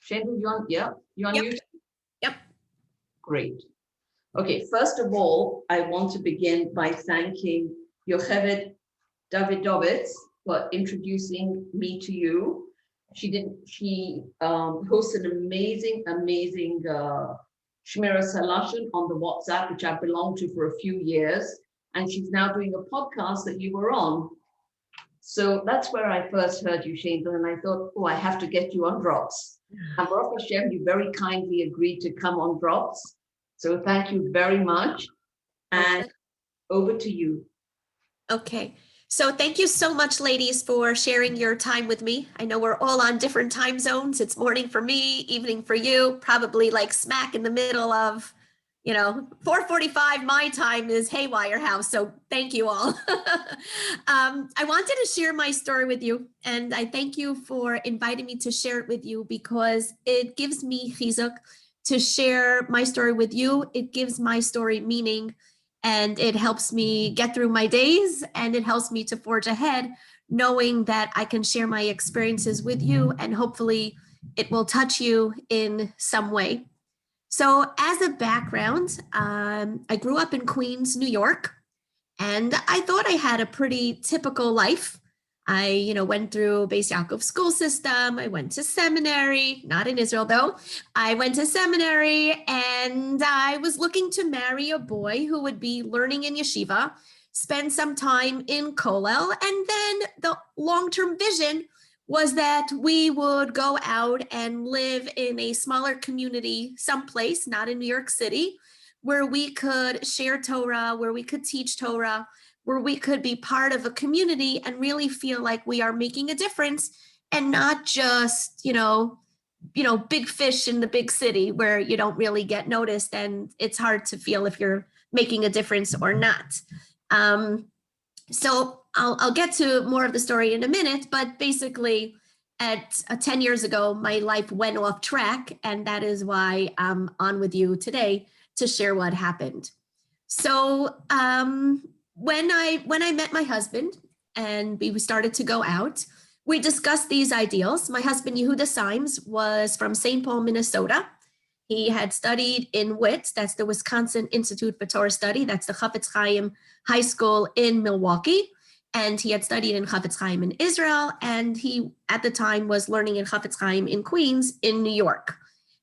Shaindel, you on Yep. YouTube? Yep. Great. Okay, first of all, I want to begin by thanking Yocheved Davidovitz for introducing me to you. She hosts an amazing Shmira Salashin on the WhatsApp, which I've belonged to for a few years. And she's now doing a podcast that you were on. So that's where I first heard you, Shaindel, and I thought, oh, I have to get you on Drops. And Baruch Hashem, you very kindly agreed to come on Drops. So thank you very much. And Okay. over to you. Okay. So thank you so much, ladies, for sharing your time with me. I know we're all on different time zones. It's morning for me, evening for you, probably like smack in the middle of, 4:45 my time is haywire house. So thank you all. I wanted to share my story with you, and I thank you for inviting me to share it with you because it gives me chizuk to share my story with you. It gives my story meaning, and it helps me get through my days, and it helps me to forge ahead, knowing that I can share my experiences with you, and hopefully it will touch you in some way. So as a background, I grew up in Queens, New York, and I thought I had a pretty typical life. I, went through Beis Yaakov school system. I went to seminary, not in Israel though. I went to seminary and I was looking to marry a boy who would be learning in yeshiva, spend some time in Kollel, and then the long-term vision was that we would go out and live in a smaller community someplace, not in New York City, where we could share Torah, where we could teach Torah, where we could be part of a community and really feel like we are making a difference and not just, big fish in the big city where you don't really get noticed and it's hard to feel if you're making a difference or not. So I'll get to more of the story in a minute, but basically at 10 years ago, my life went off track, and that is why I'm on with you today to share what happened. So when I met my husband and we started to go out, we discussed these ideals. My husband, Yehuda Simes, was from St. Paul, Minnesota. He had studied in WIT, that's the Wisconsin Institute for Torah Study, that's the Chafetz Chaim High School in Milwaukee. And he had studied in Chafetz Chaim in Israel, and he, at the time, was learning in Chafetz Chaim in Queens in New York.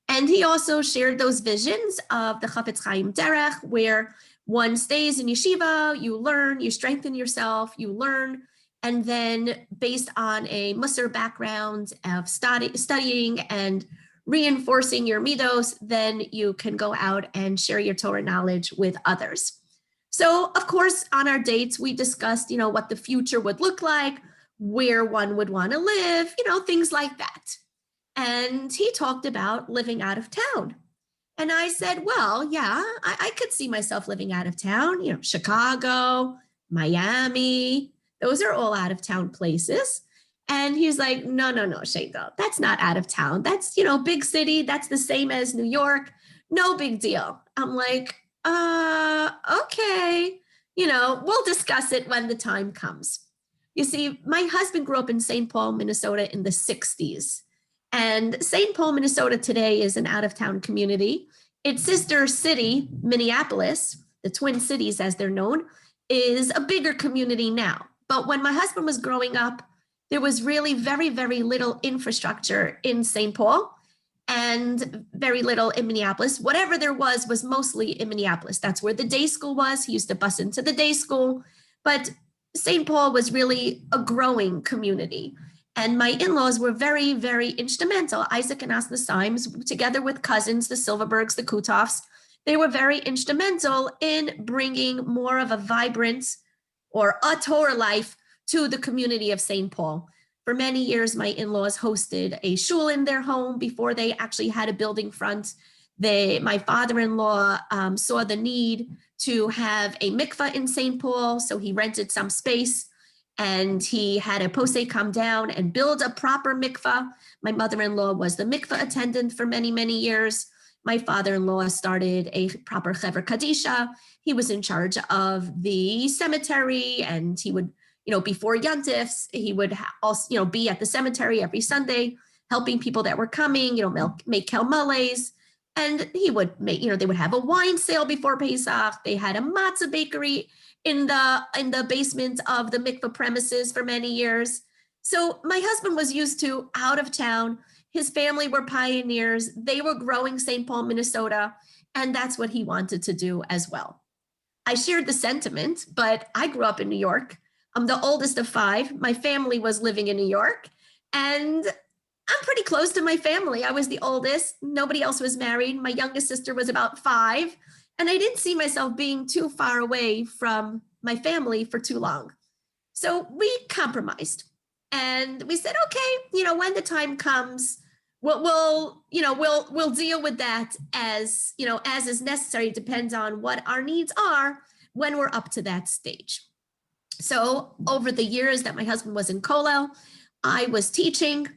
And he also shared those visions of the Chafetz Chaim Derech, where one stays in yeshiva, you learn, you strengthen yourself, you learn, and then based on a Musar background of studying and reinforcing your midos, then you can go out and share your Torah knowledge with others. So, of course, on our dates, we discussed, what the future would look like, where one would want to live, things like that. And he talked about living out of town. And I said, well, yeah, I could see myself living out of town, Chicago, Miami, those are all out of town places. And he's like, no, Shaindel, that's not out of town. That's, big city. That's the same as New York. No big deal. I'm like, okay, we'll discuss it when the time comes. You see, my husband grew up in St. Paul, Minnesota in the 60s. And St. Paul, Minnesota today is an out-of-town community. Its sister city, Minneapolis, the Twin Cities as they're known, is a bigger community now. But when my husband was growing up, there was really very, very little infrastructure in St. Paul and very little in Minneapolis. Whatever there was mostly in Minneapolis. That's where the day school was. He used to bus into the day school. But St. Paul was really a growing community. And my in-laws were very, very instrumental. Isaac and Asna Simes, together with cousins, the Silverbergs, the Kutoffs, they were very instrumental in bringing more of a vibrant or a Torah life to the community of St. Paul. For many years, my in-laws hosted a shul in their home before they actually had a building front. My father-in-law saw the need to have a mikvah in St. Paul, so he rented some space and he had a posek come down and build a proper mikvah. My mother-in-law was the mikvah attendant for many, many years. My father-in-law started a proper Chevra Kadisha. He was in charge of the cemetery, and he would, before Yantifs, he would also, be at the cemetery every Sunday, helping people that were coming, make kelmales. And he would make, they would have a wine sale before Pesach. They had a matzah bakery in the basement of the mikveh premises for many years. So my husband was used to out of town. His family were pioneers. They were growing St. Paul, Minnesota, and that's what he wanted to do as well. I shared the sentiment, but I grew up in New York. I'm the oldest of 5. My family was living in New York, and I'm pretty close to my family. I was the oldest. Nobody else was married. My youngest sister was about 5, and I didn't see myself being too far away from my family for too long. So we compromised, and we said, okay, when the time comes, we'll deal with that as is necessary. It depends on what our needs are when we're up to that stage. So over the years that my husband was in Kollel, I was teaching,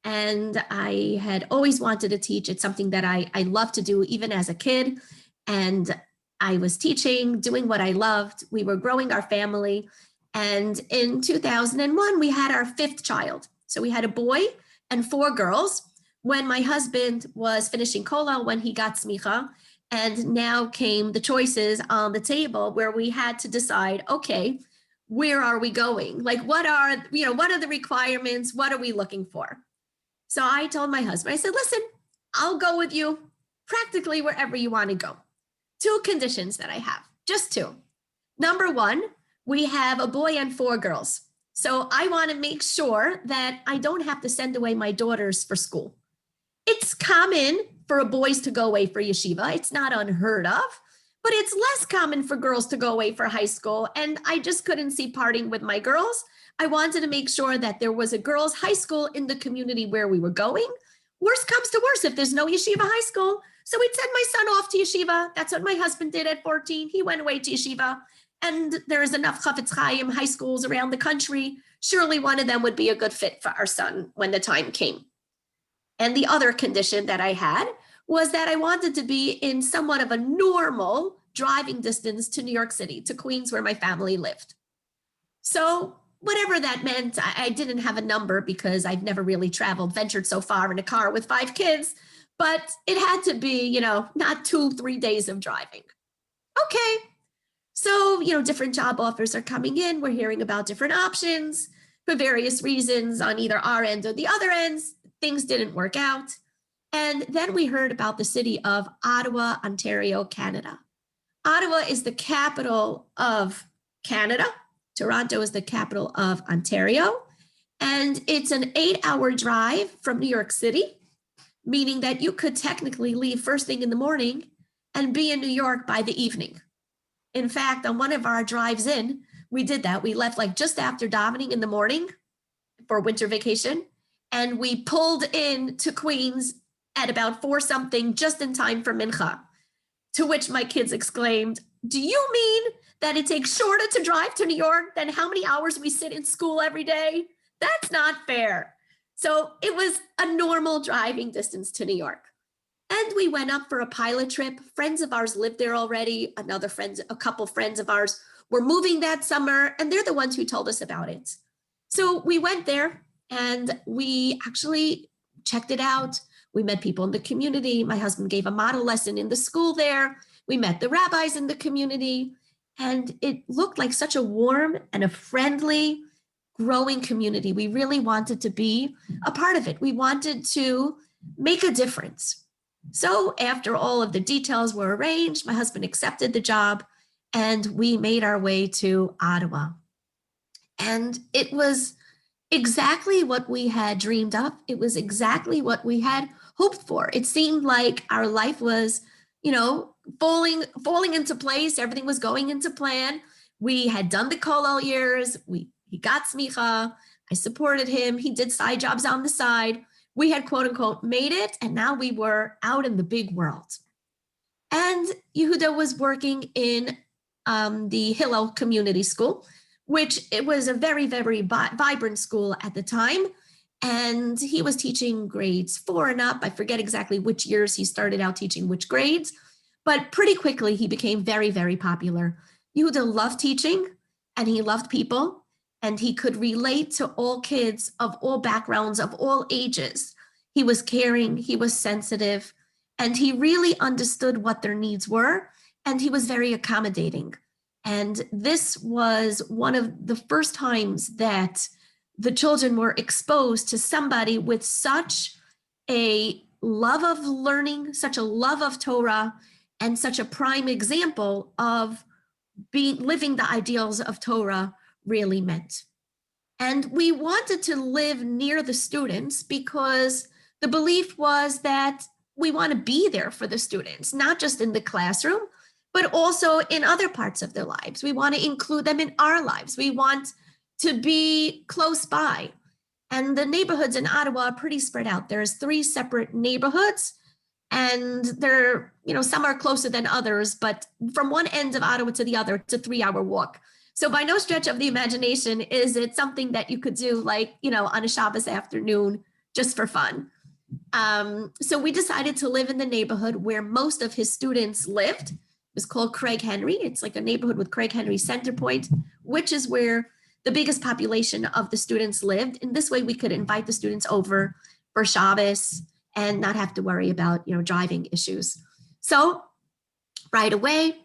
and I had always wanted to teach. It's something that I love to do even as a kid. And I was teaching, doing what I loved. We were growing our family. And in 2001, we had our 5th child. So we had a boy and 4 girls. When my husband was finishing Kollel, when he got smicha, and now came the choices on the table where we had to decide, okay, where are we going? Like, what are the requirements? What are we looking for? So I told my husband, I said, listen, I'll go with you practically wherever you want to go. 2 conditions that I have, just 2. Number 1, we have a boy and 4 girls. So I want to make sure that I don't have to send away my daughters for school. It's common for boys to go away for yeshiva. It's not unheard of, but it's less common for girls to go away for high school. And I just couldn't see parting with my girls. I wanted to make sure that there was a girls' high school in the community where we were going. Worst comes to worst, if there's no yeshiva high school. So we'd send my son off to yeshiva. That's what my husband did at 14. He went away to yeshiva. And there's enough Chafetz Chaim high schools around the country. Surely one of them would be a good fit for our son when the time came. And the other condition that I had was that I wanted to be in somewhat of a normal driving distance to New York City, to Queens, where my family lived. So whatever that meant, I didn't have a number because I've never really ventured so far in a car with 5 kids, but it had to be, not 2-3 days of driving. Okay. So, different job offers are coming in. We're hearing about different options for various reasons on either our end or the other ends. Things didn't work out. And then we heard about the city of Ottawa, Ontario, Canada. Ottawa is the capital of Canada. Toronto is the capital of Ontario. And it's an 8-hour drive from New York City, meaning that you could technically leave first thing in the morning and be in New York by the evening. In fact, on one of our drives in, we did that. We left just after davening in the morning for winter vacation. And we pulled in to Queens at about 4-something, just in time for mincha. To which my kids exclaimed, do you mean that it takes shorter to drive to New York than how many hours we sit in school every day? That's not fair. So it was a normal driving distance to New York. And we went up for a pilot trip. Friends of ours lived there already. A couple friends of ours were moving that summer, and they're the ones who told us about it. So we went there and we actually checked it out. We met people in the community. My husband gave a model lesson in the school there. We met the rabbis in the community, and it looked like such a warm and a friendly, growing community. We really wanted to be a part of it. We wanted to make a difference. So after all of the details were arranged, my husband accepted the job, and we made our way to Ottawa. And it was exactly what we had dreamed up. It was exactly what we had hoped for. It seemed like our life was, falling into place. Everything was going into plan. We had done the kollel years. He got smicha. I supported him. He did side jobs on the side. We had, quote unquote, made it. And now we were out in the big world. And Yehuda was working in the Hillel Community School, which it was a very, very vibrant school at the time. And he was teaching grades 4 and up. I forget exactly which years he started out teaching which grades, but pretty quickly he became very, very popular. Yehuda loved teaching, and he loved people, and he could relate to all kids of all backgrounds, of all ages. He was caring, he was sensitive, and he really understood what their needs were, and he was very accommodating. And this was one of the first times that the children were exposed to somebody with such a love of learning, such a love of Torah, and such a prime example of living the ideals of Torah really meant. And we wanted to live near the students because the belief was that we want to be there for the students, not just in the classroom, but also in other parts of their lives. We want to include them in our lives. We want to be close by. And the neighborhoods in Ottawa are pretty spread out. There's 3 separate neighborhoods, and they're, some are closer than others, but from one end of Ottawa to the other, it's a 3-hour walk. So by no stretch of the imagination is it something that you could do on a Shabbos afternoon just for fun. So we decided to live in the neighborhood where most of his students lived. It was called Craig Henry. It's like a neighborhood with Craig Henry Center Point, which is where the biggest population of the students lived. In this way, we could invite the students over for Shabbos and not have to worry about, driving issues. So right away,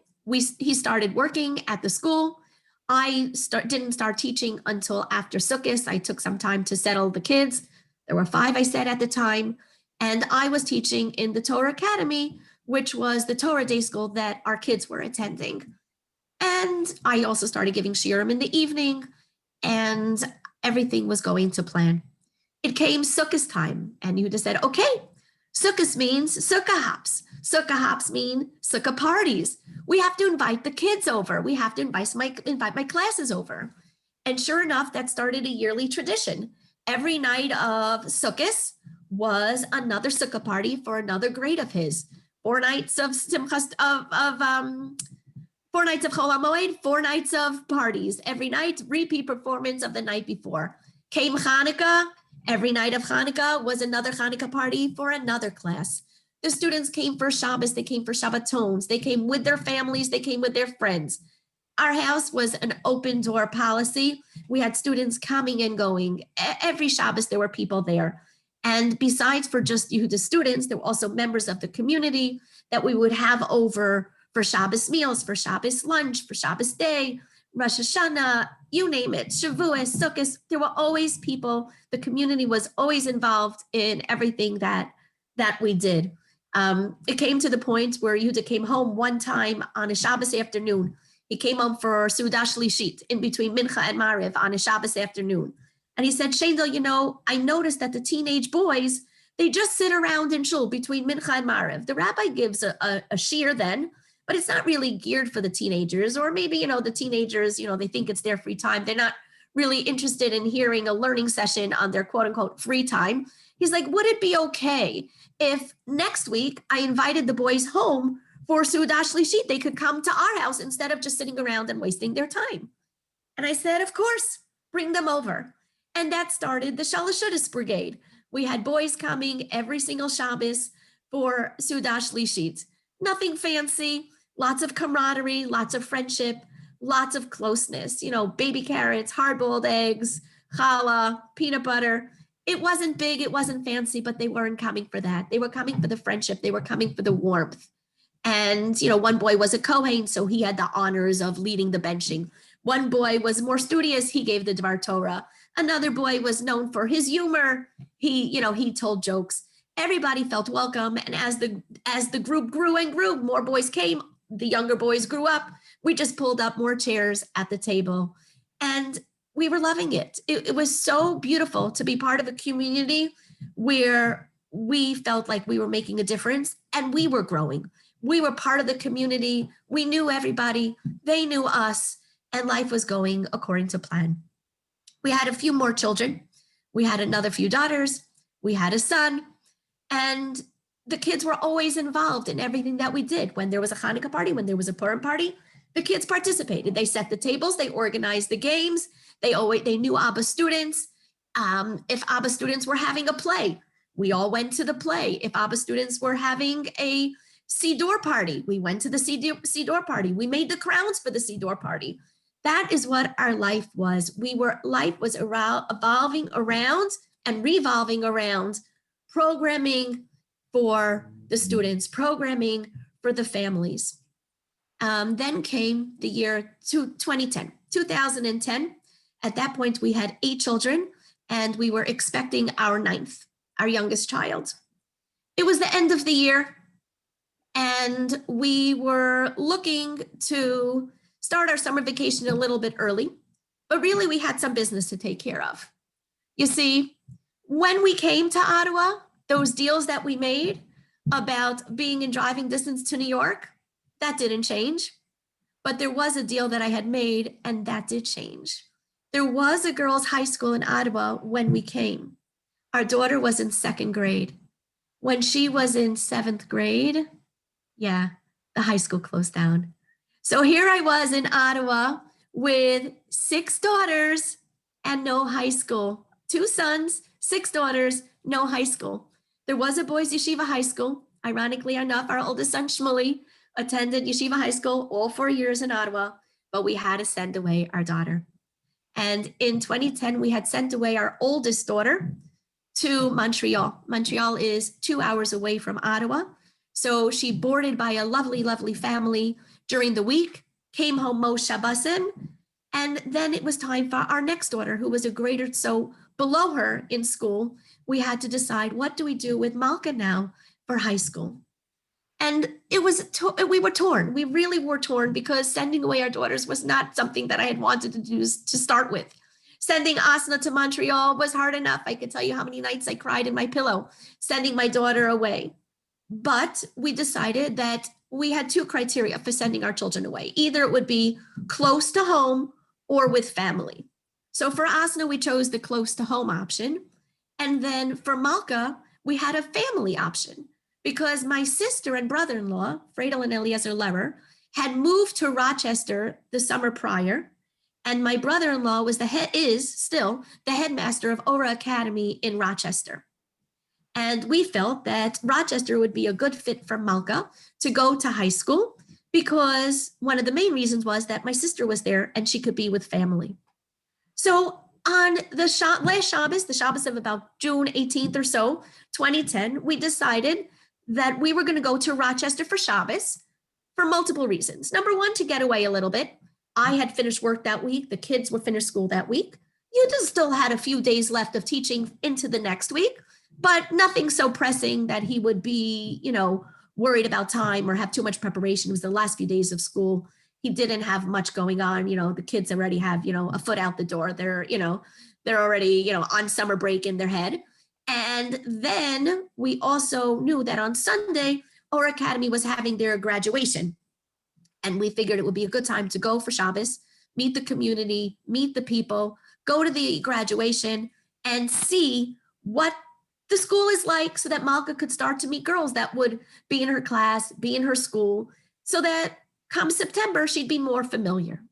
he started working at the school. I didn't start teaching until after Sukkot. I took some time to settle the kids. There were 5, I said, at the time. And I was teaching in the Torah Academy, which was the Torah day school that our kids were attending. And I also started giving shiurim in the evening, and everything was going to plan. It came Sukkot time, and Yehuda said, okay, Sukkot means Sukkah hops. Sukkah hops mean Sukkah parties. We have to invite the kids over. We have to invite my classes over. And sure enough, that started a yearly tradition. Every night of Sukkot was another Sukkah party for another grade of his. 4 nights of Simchas, 4 nights of Chol HaMoed, 4 nights of parties. Every night, repeat performance of the night before. Came Hanukkah. Every night of Hanukkah was another Hanukkah party for another class. The students came for Shabbos, they came for Shabbatons, they came with their families, they came with their friends. Our house was an open door policy. We had students coming and going. Every Shabbos, there were people there. And besides for just Yehuda students, there were also members of the community that we would have over for Shabbos meals, for Shabbos lunch, for Shabbos day, Rosh Hashanah, you name it, Shavuos, Sukkot. There were always people. The community was always involved in everything that we did. It came to the point where Yehuda came home one time on a Shabbos afternoon. He came home for Seudah Shlishit in between Mincha and Mariv on a Shabbos afternoon. And he said, Shaindel, I noticed that the teenage boys, they just sit around in shul between Mincha and Mariv. The rabbi gives a shiur then, but it's not really geared for the teenagers. Or maybe, the teenagers, they think it's their free time. They're not really interested in hearing a learning session on their quote unquote free time. He's like, would it be okay if next week I invited the boys home for Seudah Shlishit? They could come to our house instead of just sitting around and wasting their time. And I said, of course, bring them over. And that started the Shalosh Shudas Brigade. We had boys coming every single Shabbos for Seudah Shlishit. Nothing fancy, lots of camaraderie, lots of friendship, lots of closeness, baby carrots, hard-boiled eggs, challah, peanut butter. It wasn't big, it wasn't fancy, but they weren't coming for that. They were coming for the friendship. They were coming for the warmth. And, one boy was a Kohen, so he had the honors of leading the benching. One boy was more studious. He gave the Dvar Torah. Another boy was known for his humor. He told jokes. Everybody felt welcome. And as the group grew and grew, more boys came. The younger boys grew up. We just pulled up more chairs at the table. And we were loving it. It was so beautiful to be part of a community where we felt like we were making a difference and we were growing. We were part of the community. We knew everybody. They knew us. And life was going according to plan. We had a few more children. We had another few daughters. We had a son. And the kids were always involved in everything that we did. When there was a Hanukkah party, when there was a Purim party, the kids participated. They set the tables. They organized the games. They knew Abba students. If Abba students were having a play, we all went to the play. If Abba students were having a Siddur party, we went to the Siddur party. We made the crowns for the Siddur party. That is what our life was. Life was evolving around and revolving around programming for the students, programming for the families. Then came the year 2010. At that point, we had 8 children, and we were expecting our 9th, our youngest child. It was the end of the year, and we were looking to start our summer vacation a little bit early, but really we had some business to take care of. You see, when we came to Ottawa, those deals that we made about being in driving distance to New York, that didn't change. But there was a deal that I had made, and that did change. There was a girls' high school in Ottawa when we came. Our daughter was in 2nd grade. When she was in 7th grade, the high school closed down. So here I was in Ottawa with 6 daughters and no high school. 2 sons, 6 daughters, no high school. There was a boys' yeshiva high school. Ironically enough, our oldest son, Shmuley, attended yeshiva high school all 4 years in Ottawa, but we had to send away our daughter. And in 2010, we had sent away our oldest daughter to Montreal. Montreal is 2 hours away from Ottawa. So she boarded by a lovely, lovely family during the week, came home most Shabbosim, and then it was time for our next daughter, who was a grade or so below her in school. We had to decide, what do we do with Malka now for high school? And we were torn. We really were torn, because sending away our daughters was not something that I had wanted to do to start with. Sending Asna to Montreal was hard enough. I could tell you how many nights I cried in my pillow sending my daughter away. But we decided that we had 2 criteria for sending our children away. Either it would be close to home or with family. So for Asna, we chose the close to home option. And then for Malka, we had a family option, because my sister and brother-in-law, Friedel and Eliezer Lerer, had moved to Rochester the summer prior. And my brother-in-law is still the headmaster of Ora Academy in Rochester. And we felt that Rochester would be a good fit for Malka to go to high school, because one of the main reasons was that my sister was there and she could be with family. So on the last Shabbos, the Shabbos of about June 18th or so, 2010, we decided that we were going to go to Rochester for Shabbos for multiple reasons. Number one, to get away a little bit. I had finished work that week. The kids were finished school that week. You just still had a few days left of teaching into the next week, but nothing so pressing that he would be, worried about time or have too much preparation. It was the last few days of school. He didn't have much going on. The kids already have, a foot out the door. They're already, on summer break in their head. And then we also knew that on Sunday, our academy was having their graduation. And we figured it would be a good time to go for Shabbos, meet the community, meet the people, go to the graduation, and see what the school is like, so that Malka could start to meet girls that would be in her class, be in her school, so that come September, she'd be more familiar.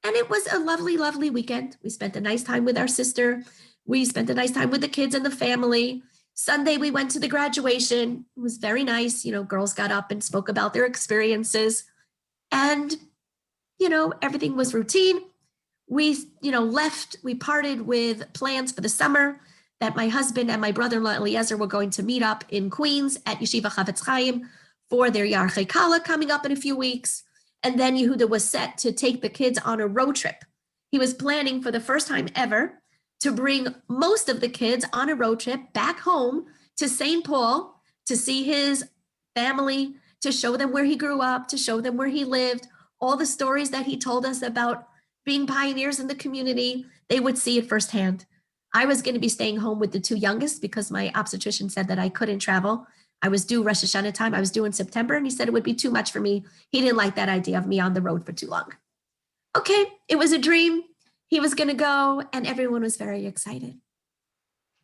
And it was a lovely, lovely weekend. We spent a nice time with our sister. We spent a nice time with the kids and the family. Sunday, we went to the graduation. It was very nice. Girls got up and spoke about their experiences. And, everything was routine. We, left. We parted with plans for the summer that my husband and my brother-in-law Eliezer were going to meet up in Queens at Yeshiva Chavetz Chaim for their Yarchei Kala coming up in a few weeks. And then Yehuda was set to take the kids on a road trip. He was planning for the first time ever to bring most of the kids on a road trip back home to St. Paul to see his family, to show them where he grew up, to show them where he lived, all the stories that he told us about being pioneers in the community. They would see it firsthand. I was going to be staying home with the 2 youngest because my obstetrician said that I couldn't travel. I was due Rosh Hashanah time. I was due in September, and he said it would be too much for me. He didn't like that idea of me on the road for too long. Okay, it was a dream. He was going to go, and everyone was very excited.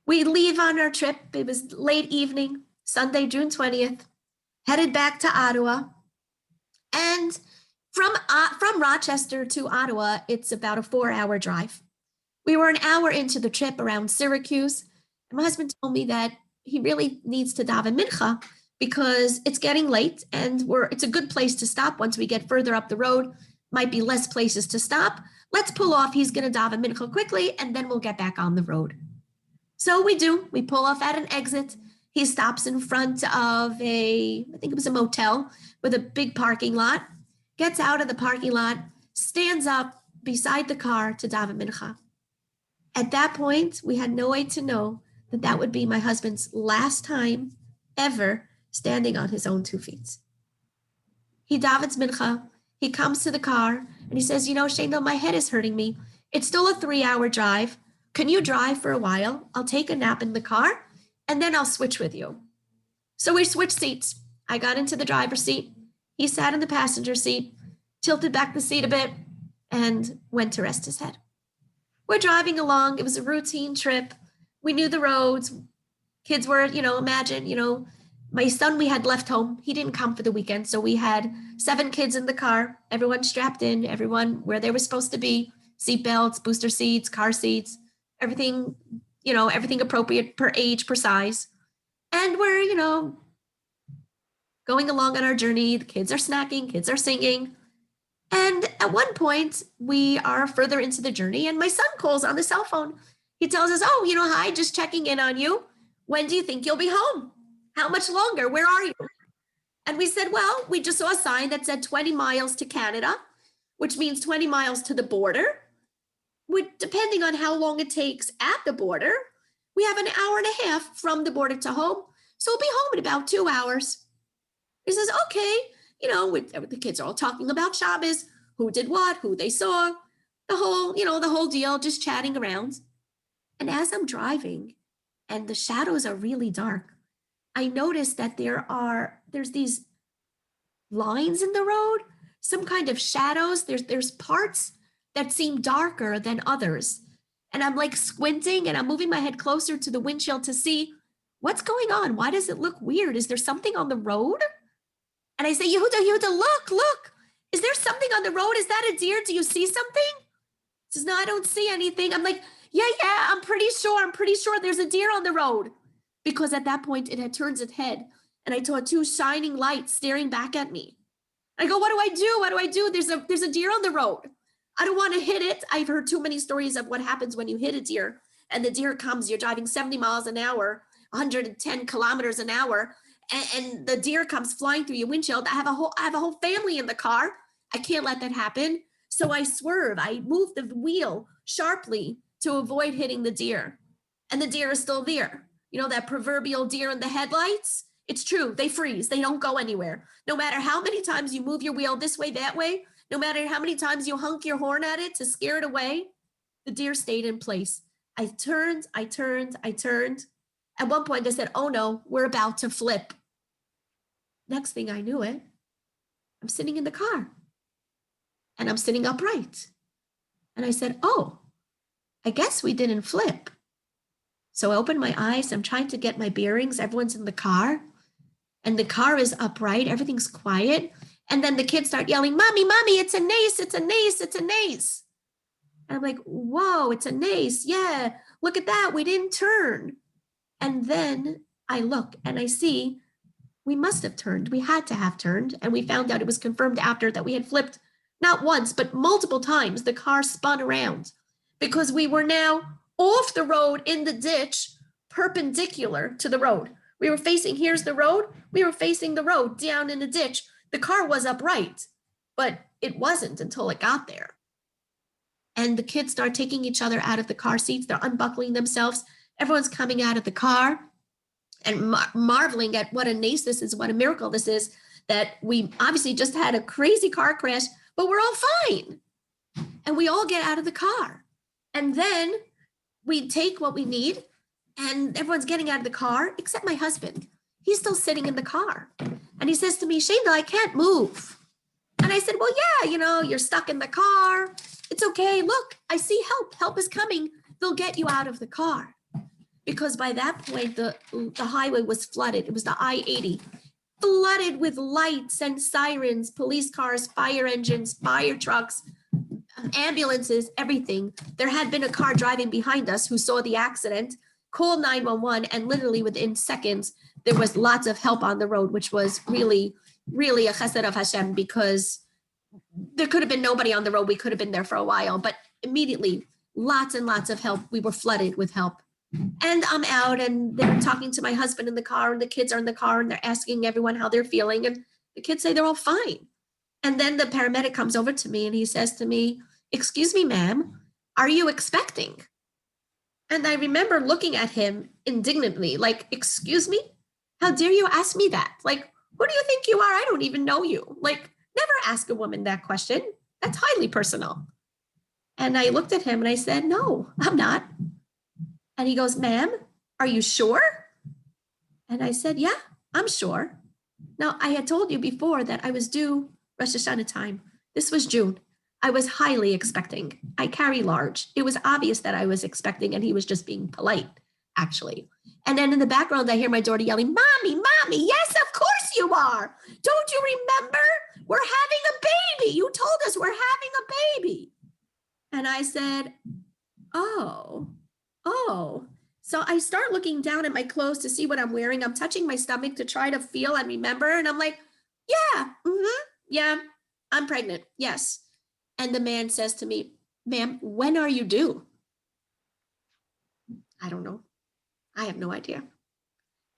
We leave on our trip. It was late evening, Sunday, June 20th, headed back to Ottawa. And from Rochester to Ottawa, it's about a 4-hour drive. We were an hour into the trip around Syracuse, and my husband told me that he really needs to daven mincha because it's getting late, and it's a good place to stop. Once we get further up the road, might be less places to stop. Let's pull off. He's going to daven mincha quickly, and then we'll get back on the road. So we pull off at an exit. He stops in front of I think it was a motel with a big parking lot, gets out of the parking lot, stands up beside the car to daven mincha. At that point, we had no way to know that that would be my husband's last time ever standing on his own 2 feet. He davens mincha, he comes to the car, and he says, Shaindel, my head is hurting me. It's still a 3-hour drive. Can you drive for a while? I'll take a nap in the car, and then I'll switch with you. So we switched seats. I got into the driver's seat. He sat in the passenger seat, tilted back the seat a bit, and went to rest his head. We're driving along. It was a routine trip. We knew the roads. Kids were, imagine, my son we had left home. He didn't come for the weekend. So we had 7 kids in the car, everyone strapped in, everyone where they were supposed to be, seat belts, booster seats, car seats, everything, everything appropriate per age, per size. And we're, going along on our journey. The kids are snacking, kids are singing. And at one point, we are further into the journey, and my son calls on the cell phone. He tells us, hi, just checking in on you. When do you think you'll be home? How much longer? Where are you? And we said, well, we just saw a sign that said 20 miles to Canada, which means 20 miles to the border. Depending on how long it takes at the border, we have an hour and a half from the border to home. So we'll be home in about 2 hours. He says, okay. The kids are all talking about Shabbos, who did what, who they saw, the whole deal, just chatting around. And as I'm driving and the shadows are really dark, I noticed that there's these lines in the road, some kind of shadows. There's parts that seem darker than others. And I'm like squinting and I'm moving my head closer to the windshield to see what's going on. Why does it look weird? Is there something on the road? And I say, Yehuda, look, is there something on the road? Is that a deer? Do you see something? He says, no, I don't see anything. I'm like, yeah, I'm pretty sure there's a deer on the road. Because at that point it had turned its head and I saw 2 shining lights staring back at me. I go, what do I do? There's a deer on the road. I don't want to hit it. I've heard too many stories of what happens when you hit a deer and the deer comes, you're driving 70 miles an hour, 110 kilometers an hour. And the deer comes flying through your windshield. I have a whole family in the car. I can't let that happen. So I swerve. I move the wheel sharply to avoid hitting the deer. And the deer is still there. That proverbial deer in the headlights? It's true. They freeze. They don't go anywhere. No matter how many times you move your wheel this way, that way, no matter how many times you honk your horn at it to scare it away, the deer stayed in place. I turned. At one point I said, oh no, we're about to flip. Next thing I knew it, I'm sitting in the car and I'm sitting upright. And I said, oh, I guess we didn't flip. So I opened my eyes. I'm trying to get my bearings. Everyone's in the car and the car is upright. Everything's quiet. And then the kids start yelling, Mommy, it's a nace, it's a nace, it's a nace. And I'm like, whoa, it's a nace. Yeah, look at that. We didn't turn. And then I look and I see we must have turned. We had to have turned. And we found out, it was confirmed after, that we had flipped not once, but multiple times. The car spun around because we were now off the road in the ditch, perpendicular to the road. We were facing, here's the road. We were facing the road down in the ditch. The car was upright, but it wasn't until it got there. And the kids start taking each other out of the car seats. They're unbuckling themselves. Everyone's coming out of the car and marveling at what a nace this is, what a miracle this is, that we obviously just had a crazy car crash, but we're all fine. And we all get out of the car. And then we take what we need and everyone's getting out of the car, except my husband. He's still sitting in the car. And he says to me, Shaindel, I can't move. And I said, well, yeah, you're stuck in the car. It's okay. Look, I see help. Help is coming. They'll get you out of the car. Because by that point, the highway was flooded. It was the I-80, flooded with lights and sirens, police cars, fire engines, fire trucks, ambulances, everything. There had been a car driving behind us who saw the accident, called 911, and literally within seconds, there was lots of help on the road, which was really, really a chesed of Hashem, because there could have been nobody on the road. We could have been there for a while, but immediately, lots and lots of help. We were flooded with help. And I'm out and they're talking to my husband in the car and the kids are in the car and they're asking everyone how they're feeling. And the kids say they're all fine. And then the paramedic comes over to me and he says to me, "Excuse me, ma'am, are you expecting?" And I remember looking at him indignantly, like, "Excuse me? How dare you ask me that? Like, who do you think you are? I don't even know you. Like, never ask a woman that question. That's highly personal." And I looked at him and I said, "No, I'm not." And he goes, "Ma'am, are you sure?" And I said, "Yeah, I'm sure." Now, I had told you before that I was due Rosh Hashanah time. This was June. I was highly expecting. I carry large. It was obvious that I was expecting, and he was just being polite, actually. And then in the background, I hear my daughter yelling, "Mommy, Mommy, yes, of course you are. Don't you remember? We're having a baby. You told us we're having a baby." And I said, "Oh. So I start looking down at my clothes to see what I'm wearing. I'm touching my stomach to try to feel and remember. And I'm like, yeah, I'm pregnant. Yes." And the man says to me, "Ma'am, when are you due?" I don't know. I have no idea.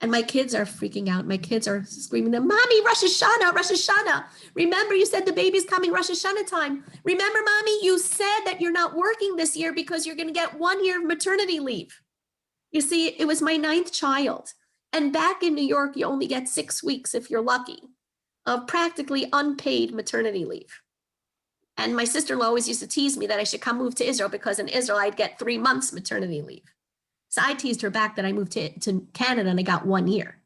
And my kids are freaking out. My kids are screaming, "Mommy, Rosh Hashanah, Rosh Hashanah. Remember, you said the baby's coming Rosh Hashanah time. Remember, Mommy, you said that you're not working this year because you're going to get 1 year of maternity leave." You see, it was my 9th child. And back in New York, you only get 6 weeks, if you're lucky, of practically unpaid maternity leave. And my sister-in-law always used to tease me that I should come move to Israel because in Israel, I'd get 3 months maternity leave. So I teased her back that I moved to Canada and I got 1 year.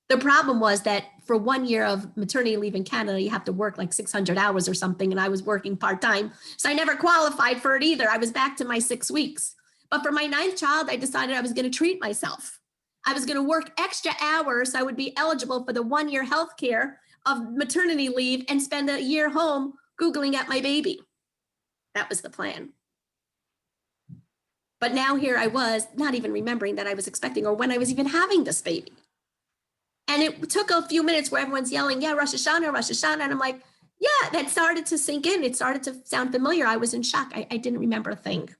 The problem was that for 1 year of maternity leave in Canada, you have to work like 600 hours or something. And I was working part-time. So I never qualified for it either. I was back to my 6 weeks. But for my 9th child, I decided I was going to treat myself. I was going to work extra hours so I would be eligible for the 1 year health care of maternity leave and spend a year home Googling at my baby. That was the plan. But now here I was, not even remembering that I was expecting or when I was even having this baby. And it took a few minutes where everyone's yelling, "Yeah, Rosh Hashanah, Rosh Hashanah." And I'm like, yeah, that started to sink in. It started to sound familiar. I was in shock. I didn't remember a thing.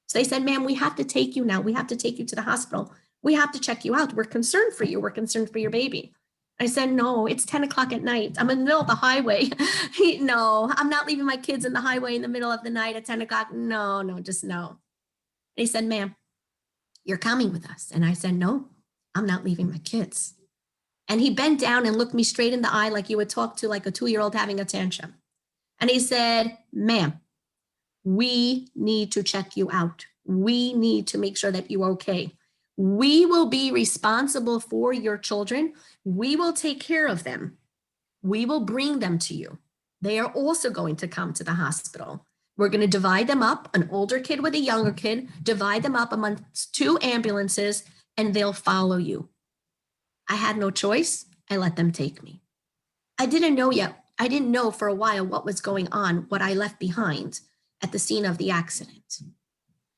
So they said, "Ma'am, we have to take you now. We have to take you to the hospital. We have to check you out. We're concerned for you. We're concerned for your baby." I said, "No, it's 10 o'clock at night. I'm in the middle of the highway." "No, I'm not leaving my kids in the highway in the middle of the night at 10 o'clock. No, just no." And he said, "Ma'am, you're coming with us." And I said, "No, I'm not leaving my kids." And he bent down and looked me straight in the eye like you would talk to like a 2-year-old having a tantrum. And he said, "Ma'am, we need to check you out. We need to make sure that you're okay. We will be responsible for your children. We will take care of them. We will bring them to you. They are also going to come to the hospital. We're going to divide them up, an older kid with a younger kid, divide them up amongst 2 ambulances, and they'll follow you." I had no choice. I let them take me. I didn't know yet. I didn't know for a while what was going on, what I left behind at the scene of the accident.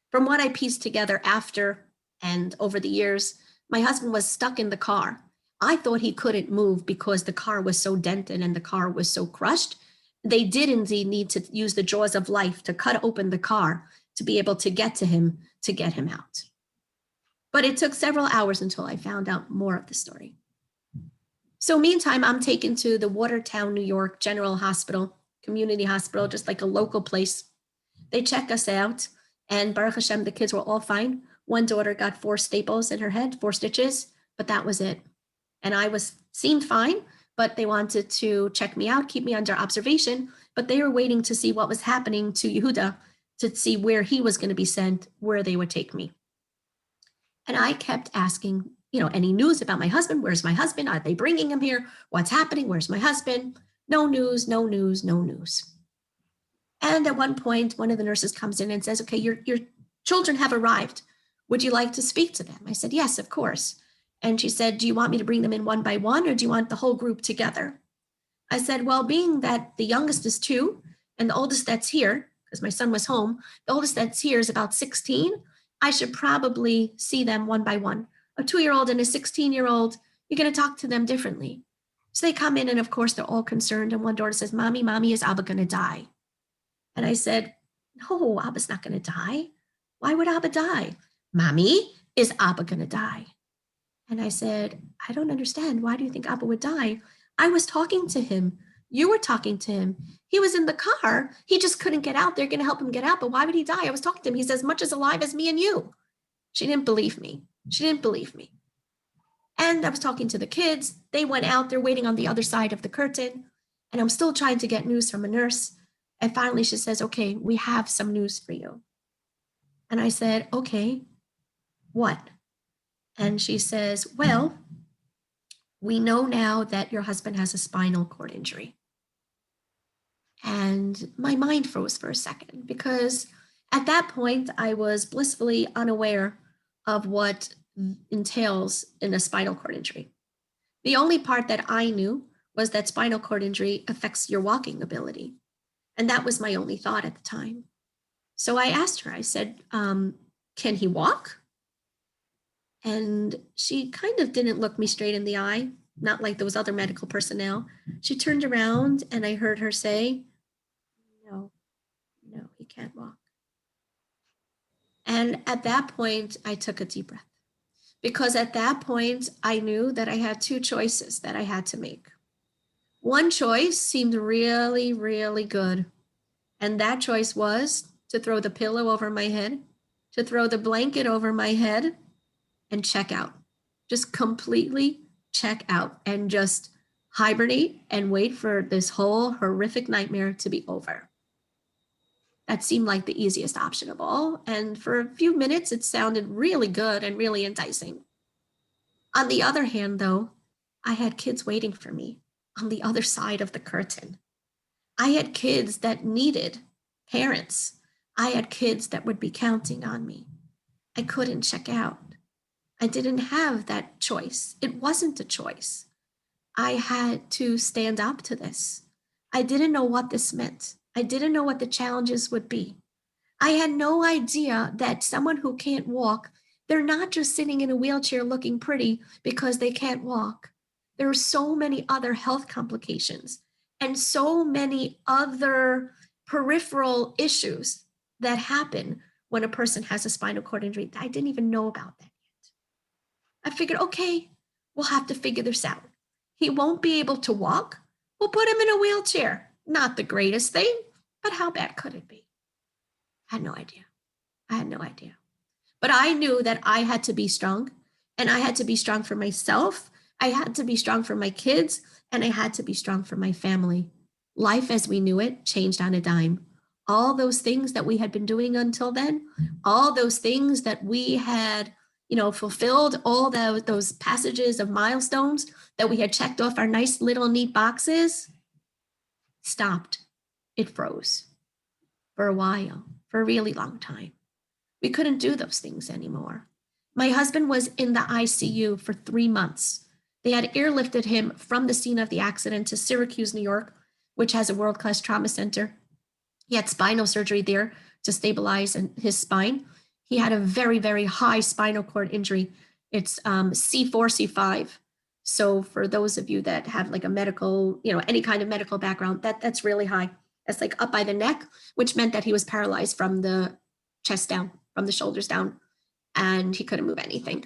From what I pieced together after and over the years, my husband was stuck in the car. I thought he couldn't move because the car was so dented and the car was so crushed. They did indeed need to use the jaws of life to cut open the car to be able to get to him, to get him out. But it took several hours until I found out more of the story. So meantime, I'm taken to the Watertown, New York General Hospital, community hospital, just like a local place. They check us out, and Baruch Hashem, the kids were all fine. One daughter got 4 staples in her head, 4 stitches, but that was it. And I seemed fine, but they wanted to check me out, keep me under observation, but they were waiting to see what was happening to Yehuda, to see where he was going to be sent, where they would take me. And I kept asking, any news about my husband? Where's my husband? Are they bringing him here? What's happening? Where's my husband? No news, no news, no news. And at one point, one of the nurses comes in and says, "Okay, your children have arrived. Would you like to speak to them?" I said, "Yes, of course." And she said, "Do you want me to bring them in one by one, or do you want the whole group together?" I said, "Well, being that the youngest is 2 and the oldest that's here, because my son was home, the oldest that's here is about 16, I should probably see them one by one. A 2-year-old and a 16-year-old, you're going to talk to them differently." So they come in, and of course, they're all concerned. And one daughter says, Mommy, is Abba going to die?" And I said, "No, Abba's not going to die. Why would Abba die?" "Mommy, is Abba gonna die? And I said, I don't understand. Why do you think Abba would die? I was talking to him. You were talking to him. He was in the car. He just couldn't get out. They're going to help him get out. But why would he die? I was talking to him. He's as much as alive as me and you. She didn't believe me. She didn't believe me. And I was talking to the kids. They went out. They're waiting on the other side of the curtain. And I'm still trying to get news from a nurse. And finally she says, okay, we have some news for you. And I said, okay, what? And she says, well, we know now that your husband has a spinal cord injury. And my mind froze for a second because at that point I was blissfully unaware of what entails in a spinal cord injury. The only part that I knew was that spinal cord injury affects your walking ability. And that was my only thought at the time. So I asked her, I said, can he walk? And she kind of didn't look me straight in the eye, not like those other medical personnel. She turned around and I heard her say, no, he can't walk. And at that point, I took a deep breath because at that point, I knew that I had two choices that I had to make. One choice seemed really, really good. And that choice was to throw the pillow over my head, to throw the blanket over my head, and check out, just completely check out and just hibernate and wait for this whole horrific nightmare to be over. That seemed like the easiest option of all. And for a few minutes, it sounded really good and really enticing. On the other hand, though, I had kids waiting for me on the other side of the curtain. I had kids that needed parents. I had kids that would be counting on me. I couldn't check out. I didn't have that choice. It wasn't a choice. I had to stand up to this. I didn't know what this meant. I didn't know what the challenges would be. I had no idea that someone who can't walk, they're not just sitting in a wheelchair looking pretty because they can't walk. There are so many other health complications and so many other peripheral issues that happen when a person has a spinal cord injury. I didn't even know about that. I figured, okay, we'll have to figure this out. He won't be able to walk. We'll put him in a wheelchair. Not the greatest thing, but how bad could it be? I had no idea. But I knew that I had to be strong, and I had to be strong for myself. I had to be strong for my kids, and I had to be strong for my family. Life as we knew it changed on a dime. All those things that we had been doing until then, all those things that we had fulfilled, all those passages of milestones that we had checked off our nice little neat boxes, stopped. It froze for a while, for a really long time. We couldn't do those things anymore. My husband was in the ICU for 3 months. They had airlifted him from the scene of the accident to Syracuse, New York, which has a world-class trauma center. He had spinal surgery there to stabilize his spine. He had a very, very high spinal cord injury. It's C4, C5. So for those of you that have like a medical, any kind of medical background, that's really high. That's like up by the neck, which meant that he was paralyzed from the chest down, from the shoulders down, and he couldn't move anything.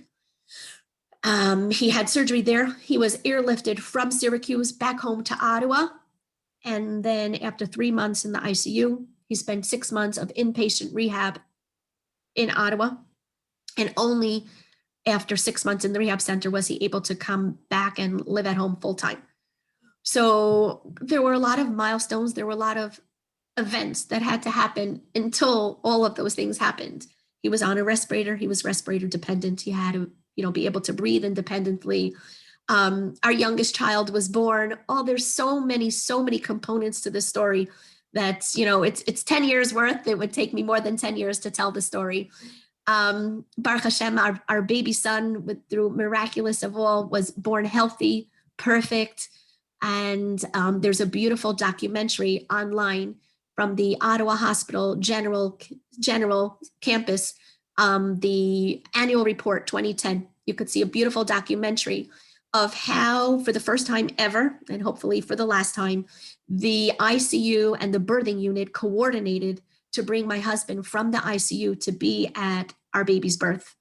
He had surgery there. He was airlifted from Syracuse back home to Ottawa. And then after 3 months in the ICU, he spent 6 months of inpatient rehab in Ottawa. And only after 6 months in the rehab center was he able to come back and live at home full time. So there were a lot of milestones. There were a lot of events that had to happen until all of those things happened. He was on a respirator. He was respirator dependent. He had to, be able to breathe independently. Our youngest child was born. Oh, there's so many components to this story that, it's 10 years worth. It would take me more than 10 years to tell the story. Baruch Hashem, our baby son, through miraculous of all, was born healthy, perfect. And there's a beautiful documentary online from the Ottawa Hospital General Campus, the annual report 2010. You could see a beautiful documentary of how, for the first time ever, and hopefully for the last time, the ICU and the birthing unit coordinated to bring my husband from the ICU to be at our baby's birth.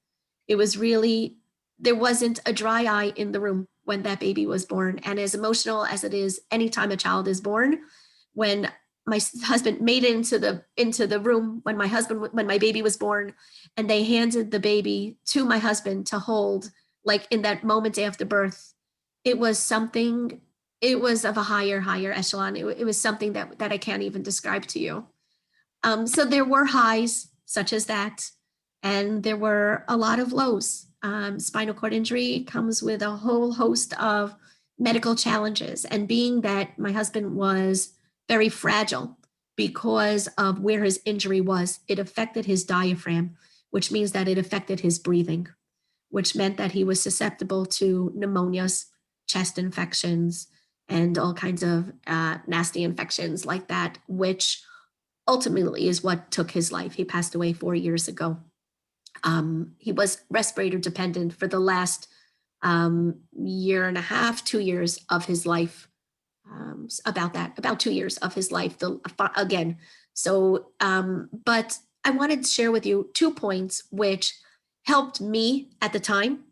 It was really, there wasn't a dry eye in the room when that baby was born. And as emotional as it is anytime a child is born, when my husband made it into the room when my baby was born, and they handed the baby to my husband to hold, like in that moment after birth, it was something, it was of a higher echelon. It was something that I can't even describe to you. So there were highs such as that, and there were a lot of lows. Spinal cord injury comes with a whole host of medical challenges, and being that my husband was very fragile because of where his injury was, it affected his diaphragm, which means that it affected his breathing, which meant that he was susceptible to pneumonias, chest infections, and all kinds of nasty infections like that, which ultimately is what took his life. He passed away 4 years ago. He was respirator dependent for the last year and a half, 2 years of his life. About 2 years of his life again. So, but I wanted to share with you 2 points which helped me at the time,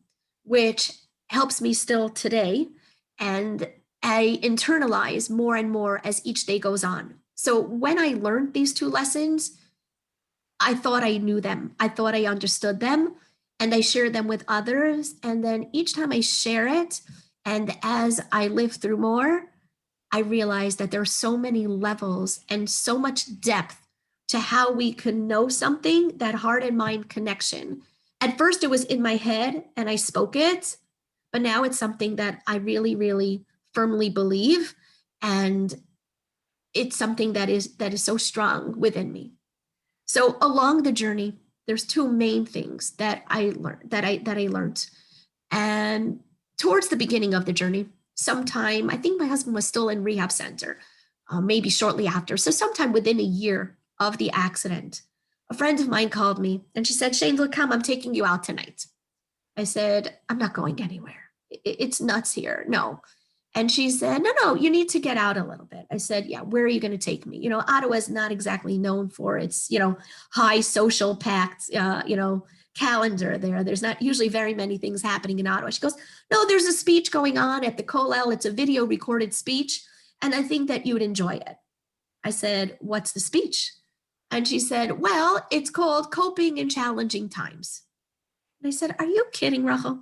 which helps me still today. And I internalize more and more as each day goes on. So when I learned these 2 lessons, I thought I knew them. I thought I understood them, and I shared them with others. And then each time I share it, and as I live through more, I realized that there are so many levels and so much depth to how we can know something, that heart and mind connection. At first, it was in my head and I spoke it, but now it's something that I really, really firmly believe. And it's something that is so strong within me. So along the journey, there's 2 main things that I learned. And towards the beginning of the journey, sometime, I think my husband was still in rehab center, maybe shortly after. So sometime within a year of the accident, a friend of mine called me and she said, Shaindel, come, I'm taking you out tonight. I said, I'm not going anywhere. It's nuts here. No. And she said, no, you need to get out a little bit. I said, yeah, where are you going to take me? Ottawa is not exactly known for its, high social pact, calendar there. There's not usually very many things happening in Ottawa. She goes, no, there's a speech going on at the Kollel. It's a video recorded speech, and I think that you would enjoy it. I said, what's the speech? And she said, well, it's called Coping in Challenging Times. And I said, are you kidding, Rachel?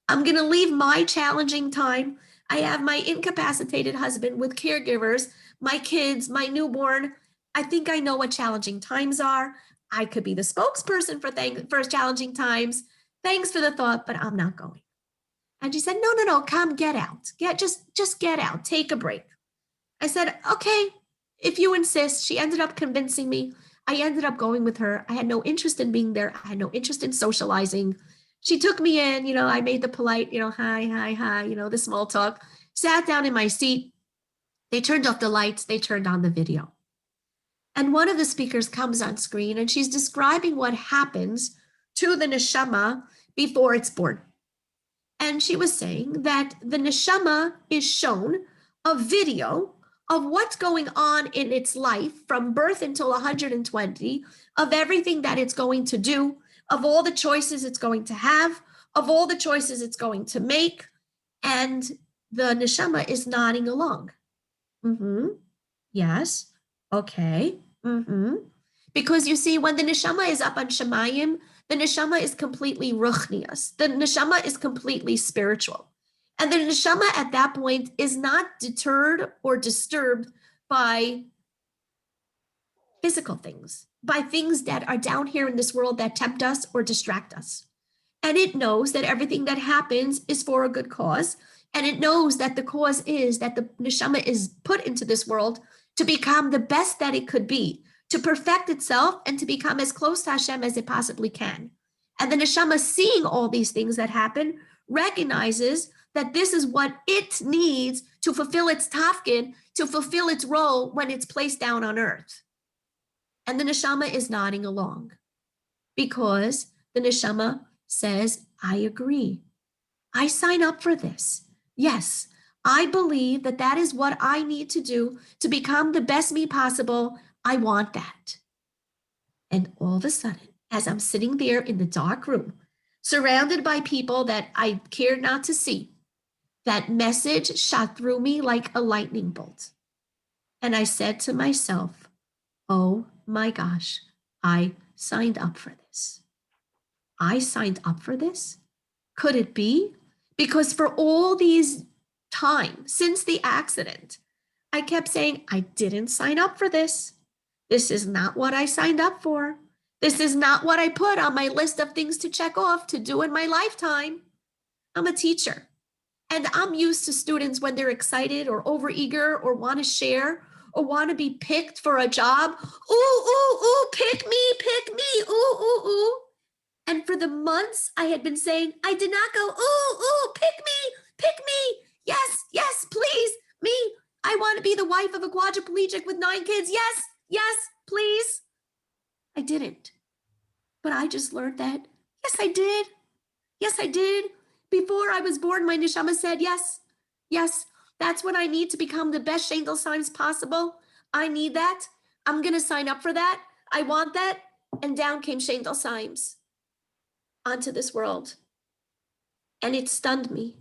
I'm going to leave my challenging time. I have my incapacitated husband with caregivers, my kids, my newborn. I think I know what challenging times are. I could be the spokesperson for challenging times. Thanks for the thought, but I'm not going. And she said, no, come, get out. Just get out. Take a break. I said, okay, if you insist. She ended up convincing me. I ended up going with her. I had no interest in being there. I had no interest in socializing. She took me in, I made the polite, hi, the small talk, sat down in my seat. They turned off the lights. They turned on the video. And one of the speakers comes on screen and she's describing what happens to the neshama before it's born. And she was saying that the neshama is shown a video of what's going on in its life from birth until 120, of everything that it's going to do, of all the choices it's going to have, of all the choices it's going to make. And the neshama is nodding along. Yes. Okay. Because you see, when the neshama is up on Shemayim, the neshama is completely ruchnias. The neshama is completely spiritual. And the neshama at that point is not deterred or disturbed by physical things, by things that are down here in this world that tempt us or distract us. And it knows that everything that happens is for a good cause. And it knows that the cause is that the neshama is put into this world to become the best that it could be, to perfect itself and to become as close to Hashem as it possibly can. And the neshama, seeing all these things that happen, recognizes that this is what it needs to fulfill its tafkid, to fulfill its role when it's placed down on earth. And the neshama is nodding along because the neshama says, I agree. I sign up for this. Yes, I believe that that is what I need to do to become the best me possible. I want that. And all of a sudden, as I'm sitting there in the dark room, surrounded by people that I cared not to see. That message shot through me like a lightning bolt. And I said to myself, oh my gosh, I signed up for this. I signed up for this? Could it be? Because for all these time since the accident, I kept saying, I didn't sign up for this. This is not what I signed up for. This is not what I put on my list of things to check off to do in my lifetime. I'm a teacher, and I'm used to students when they're excited or overeager or want to share or want to be picked for a job. Ooh, ooh, ooh, pick me, ooh, ooh, ooh. And for the months I had been saying, I did not go, ooh, ooh, pick me. Yes, yes, please, me. I want to be the wife of a quadriplegic with 9 kids. Yes, yes, please. I didn't. But I just learned that, yes, I did. Yes, I did. Before I was born, my neshama said, yes, yes, that's what I need to become the best Shaindel Simes possible. I need that. I'm going to sign up for that. I want that. And down came Shaindel Simes onto this world. And it stunned me.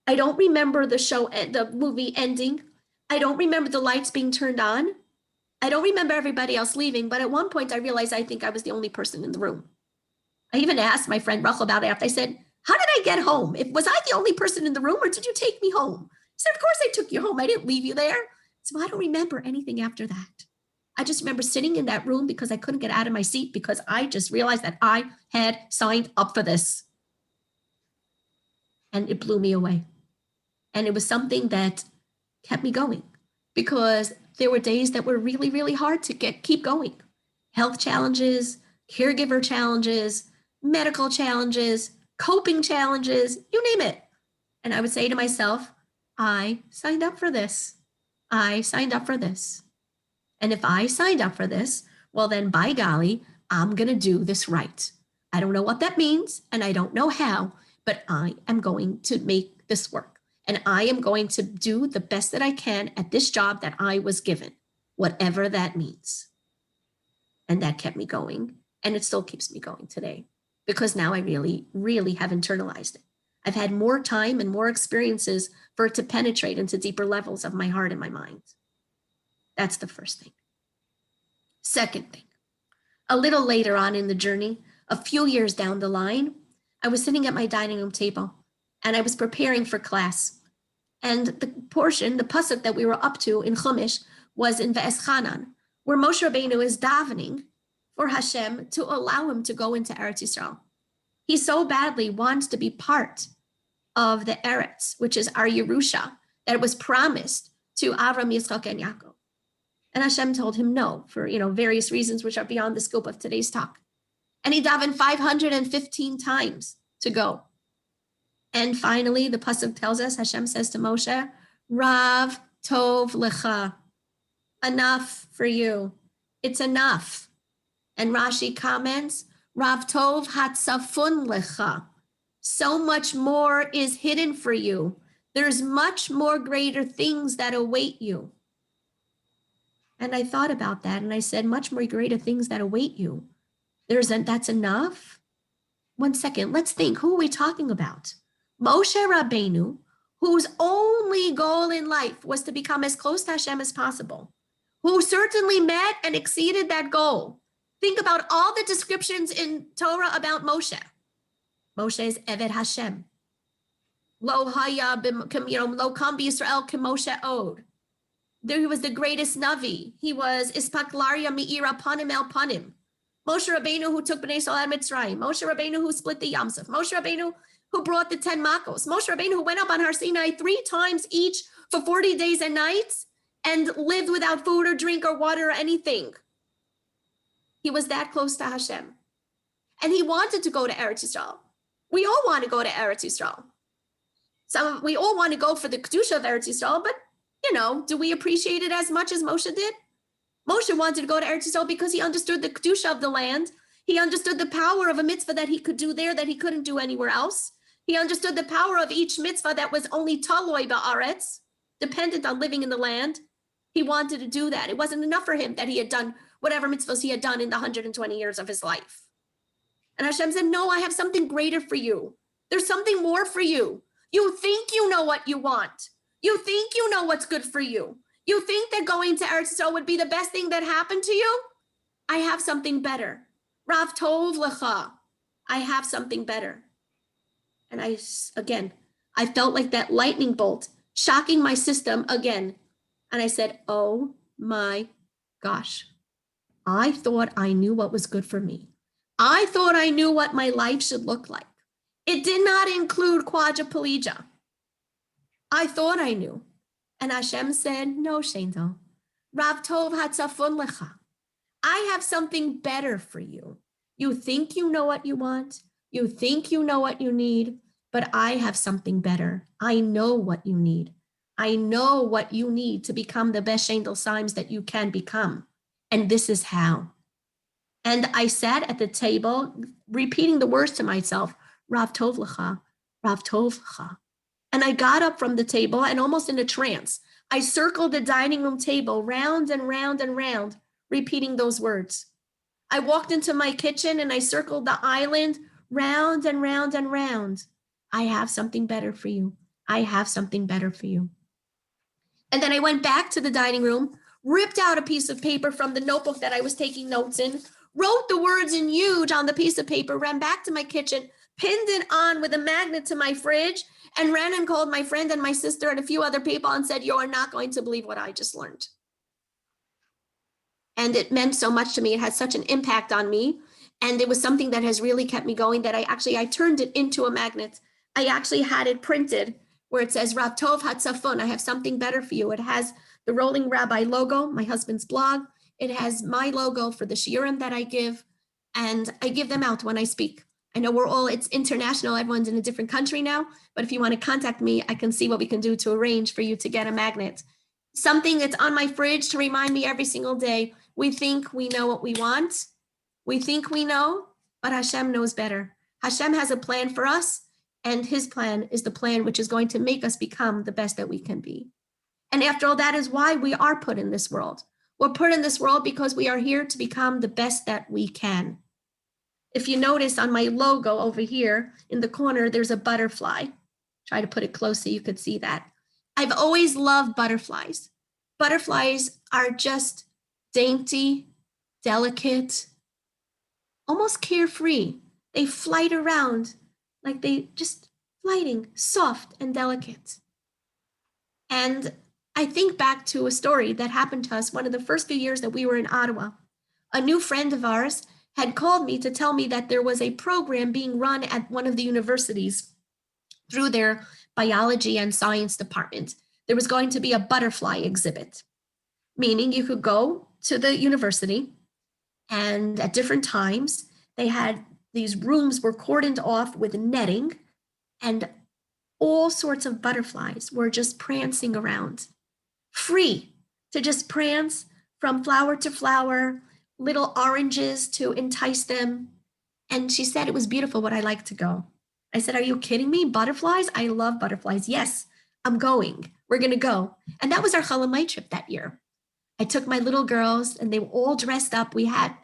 I don't remember the movie ending. I don't remember the lights being turned on. I don't remember everybody else leaving, but at one point I realized I think I was the only person in the room. I even asked my friend Rachel about it after. I said, how did I get home? Was I the only person in the room or did you take me home? He said, of course I took you home. I didn't leave you there. So I don't remember anything after that. I just remember sitting in that room because I couldn't get out of my seat because I just realized that I had signed up for this. And it blew me away. And it was something that kept me going because there were days that were really, really hard to keep going. Health challenges, caregiver challenges, medical challenges, coping challenges, you name it. And I would say to myself, I signed up for this. I signed up for this. And if I signed up for this, well then by golly, I'm going to do this right. I don't know what that means and I don't know how, but I am going to make this work. And I am going to do the best that I can at this job that I was given, whatever that means. And that kept me going. And it still keeps me going today because now I really, really have internalized it. I've had more time and more experiences for it to penetrate into deeper levels of my heart and my mind. That's the first thing. Second thing, a little later on in the journey, a few years down the line, I was sitting at my dining room table and I was preparing for class. And the portion, the pasuk that we were up to in Chumash was in Ve'eschanan, where Moshe Rabbeinu is davening for Hashem to allow him to go into Eretz Yisrael. He so badly wants to be part of the Eretz, which is our Yerusha, that was promised to Avram, Yitzchak, and Yaakov. And Hashem told him no for various reasons which are beyond the scope of today's talk. And he davened 515 times to go. And finally, the pasuk tells us, Hashem says to Moshe, Rav Tov Lecha, enough for you. It's enough. And Rashi comments, Rav Tov Hatzafun Lecha. So much more is hidden for you. There's much more greater things that await you. And I thought about that and I said, much more greater things that await you. That's enough? 1 second, let's think, who are we talking about? Moshe Rabbeinu, whose only goal in life was to become as close to Hashem as possible, who certainly met and exceeded that goal. Think about all the descriptions in Torah about Moshe. Moshe is Eved Hashem. Lo haya, lo kam b'Yisrael k'Moshe od. There he was the greatest Navi. He was Ispaklaria Me'ira Panim El Panim. Moshe Rabbeinu who took Bnei Yisrael out of Mitzrayim. Moshe Rabbeinu who split the Yamsuf. Moshe Rabbeinu who brought the 10 Makos. Moshe Rabbeinu who went up on Har Sinai 3 times each for 40 days and nights and lived without food or drink or water or anything. He was that close to Hashem. And he wanted to go to Eretz Yisrael. We all want to go to Eretz Yisrael. We all want to go for the Kedusha of Eretz Yisrael, but do we appreciate it as much as Moshe did? Moshe wanted to go to Eretz Yisrael because he understood the Kedusha of the land. He understood the power of a mitzvah that he could do there that he couldn't do anywhere else. He understood the power of each mitzvah that was only taloi ba'aretz, dependent on living in the land. He wanted to do that. It wasn't enough for him that he had done whatever mitzvahs he had done in the 120 years of his life. And Hashem said, no, I have something greater for you. There's something more for you. You think you know what you want. You think you know what's good for you. You think that going to Eretz Yisrael would be the best thing that happened to you? I have something better. Rav Tov Lecha. I have something better. And I felt like that lightning bolt shocking my system again. And I said, oh my gosh. I thought I knew what was good for me. I thought I knew what my life should look like. It did not include quadriplegia. I thought I knew. And Hashem said, no, Shaindel. Rav Tov Hatzafun Lecha. I have something better for you. You think you know what you want. You think you know what you need, but I have something better. I know what you need. I know what you need to become the best Shaindel Simes that you can become. And this is how. And I sat at the table, repeating the words to myself, Rav Tov Lecha, Rav Tov Lecha. And I got up from the table and almost in a trance, I circled the dining room table round and round and round, repeating those words. I walked into my kitchen and I circled the island round and round and round. I have something better for you. I have something better for you. And then I went back to the dining room, ripped out a piece of paper from the notebook that I was taking notes in, wrote the words in huge on the piece of paper, ran back to my kitchen, pinned it on with a magnet to my fridge, and ran and called my friend and my sister and a few other people and said, you are not going to believe what I just learned. And it meant so much to me. It had such an impact on me. And it was something that has really kept me going that I turned it into a magnet. I actually had it printed where it says, Rav Tov Hatzafun, I have something better for you. It has the Rolling Rabbi logo, my husband's blog. It has my logo for the shiurim that I give. And I give them out when I speak. I know it's international. Everyone's in a different country now. But if you want to contact me, I can see what we can do to arrange for you to get a magnet. Something that's on my fridge to remind me every single day. We think we know what we want. We think we know, but Hashem knows better. Hashem has a plan for us, and his plan is the plan which is going to make us become the best that we can be. And after all, that is why we are put in this world. We're put in this world because we are here to become the best that we can. If you notice on my logo over here in the corner, there's a butterfly. Try to put it close so you could see that. I've always loved butterflies. Butterflies are just dainty, delicate, almost carefree. They flight around like they just flighting, soft and delicate. And I think back to a story that happened to us one of the first few years that we were in Ottawa. A new friend of ours had called me to tell me that there was a program being run at one of the universities through their biology and science department. There was going to be a butterfly exhibit, meaning you could go to the university and at different times they had these rooms were cordoned off with netting and all sorts of butterflies were just prancing around, free to just prance from flower to flower, little oranges to entice them. And she said it was beautiful, would I like to go? I said, are you kidding me? Butterflies? I love butterflies. Yes, I'm going. We're going to go. And that was our Chalamite trip that year. I took my little girls and they were all dressed up. We had,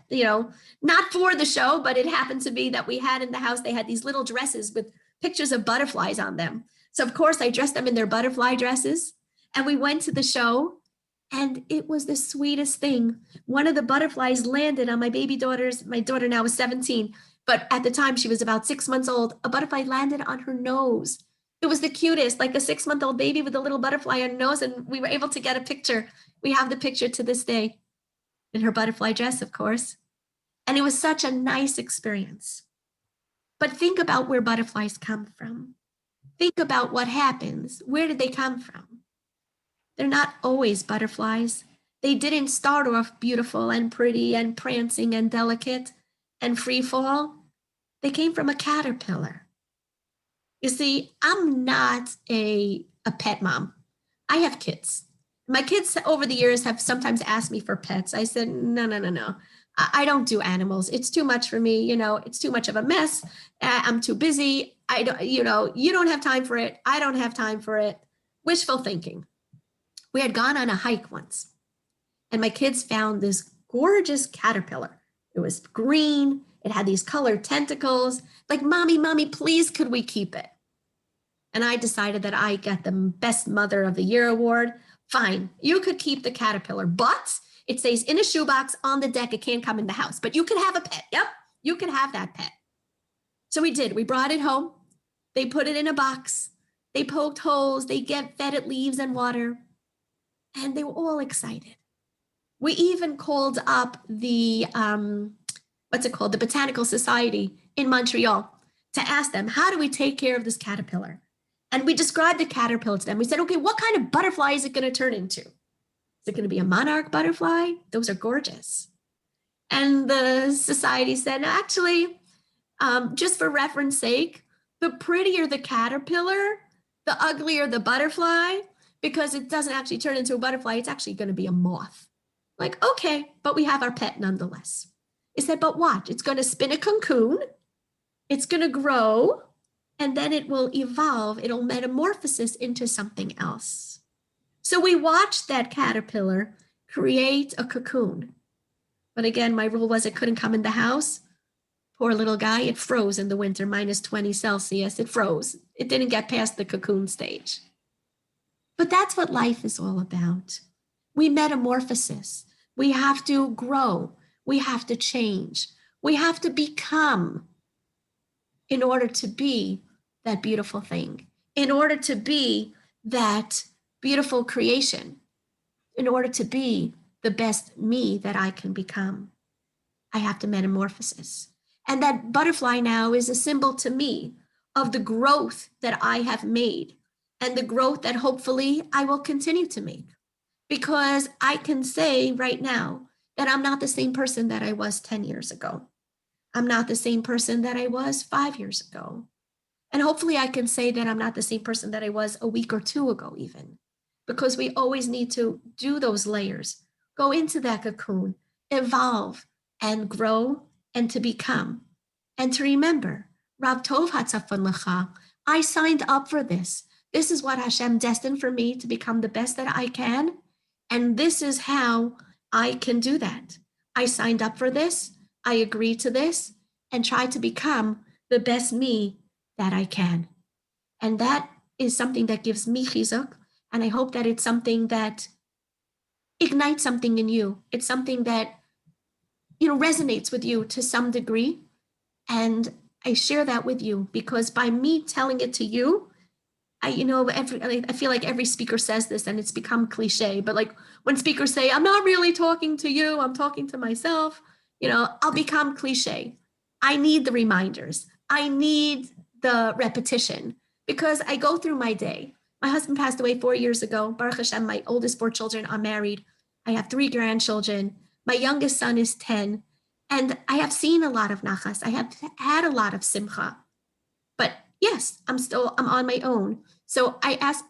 not for the show, but it happened to be that we had in the house, they had these little dresses with pictures of butterflies on them. So of course I dressed them in their butterfly dresses and we went to the show and it was the sweetest thing. One of the butterflies landed on my daughter now is 17, but at the time she was about 6 months old. A butterfly landed on her nose. It was the cutest, like a 6-month-old baby with a little butterfly on her nose. And we were able to get a picture. We have the picture to this day in her butterfly dress, of course. And it was such a nice experience. But think about where butterflies come from. Think about what happens. Where did they come from? They're not always butterflies. They didn't start off beautiful and pretty and prancing and delicate and free fall. They came from a caterpillar. You see, I'm not a pet mom. I have kids. My kids over the years have sometimes asked me for pets. I said, no. I don't do animals. It's too much for me. It's too much of a mess. I'm too busy. I don't, you don't have time for it. I don't have time for it. Wishful thinking. We had gone on a hike once and my kids found this gorgeous caterpillar. It was green. It had these colored tentacles. Like, mommy, please, could we keep it? And I decided that I got the Best Mother of the Year award. Fine, you could keep the caterpillar, but it stays in a shoebox on the deck. It can't come in the house, but you can have a pet. Yep, you can have that pet. So we did. We brought it home. They put it in a box. They poked holes. They fed it leaves and water. And they were all excited. We even called up the, the Botanical Society in Montreal to ask them, how do we take care of this caterpillar? And we described the caterpillar to them. We said, okay, what kind of butterfly is it going to turn into? Is it going to be a monarch butterfly? Those are gorgeous. And the society said, no, actually, just for reference sake, the prettier the caterpillar, the uglier the butterfly, because it doesn't actually turn into a butterfly. It's actually going to be a moth. Like, okay, but we have our pet nonetheless. It said, but watch, it's going to spin a cocoon, it's going to grow, and then it will evolve, it'll metamorphosis into something else. So we watched that caterpillar create a cocoon. But again, my rule was it couldn't come in the house. Poor little guy, it froze in the winter, minus 20 Celsius, it froze. It didn't get past the cocoon stage. But that's what life is all about. We metamorphosis. We have to grow. We have to change. We have to become in order to be that beautiful thing, in order to be that beautiful creation, in order to be the best me that I can become. I have to metamorphosis. And that butterfly now is a symbol to me of the growth that I have made and the growth that hopefully I will continue to make. Because I can say right now that I'm not the same person that I was 10 years ago. I'm not the same person that I was 5 years ago. And hopefully I can say that I'm not the same person that I was a week or two ago even. Because we always need to do those layers, go into that cocoon, evolve and grow and to become. And to remember, Rav Tov Hatzafon Lecha, I signed up for this. This is what Hashem destined for me to become the best that I can. And this is how I can do that. I signed up for this. I agreed to this and try to become the best me that I can. And that is something that gives me chizuk. And I hope that it's something that ignites something in you. It's something that, resonates with you to some degree. And I share that with you because by me telling it to you, I feel like every speaker says this and it's become cliche, but like when speakers say, I'm not really talking to you, I'm talking to myself, I'll become cliche. I need the reminders. I need the repetition because I go through my day. My husband passed away 4 years ago. Baruch Hashem, my oldest 4 children are married. I have 3 grandchildren. My youngest son is 10. And I have seen a lot of nachas. I have had a lot of simcha. But yes, I'm on my own. So I ask,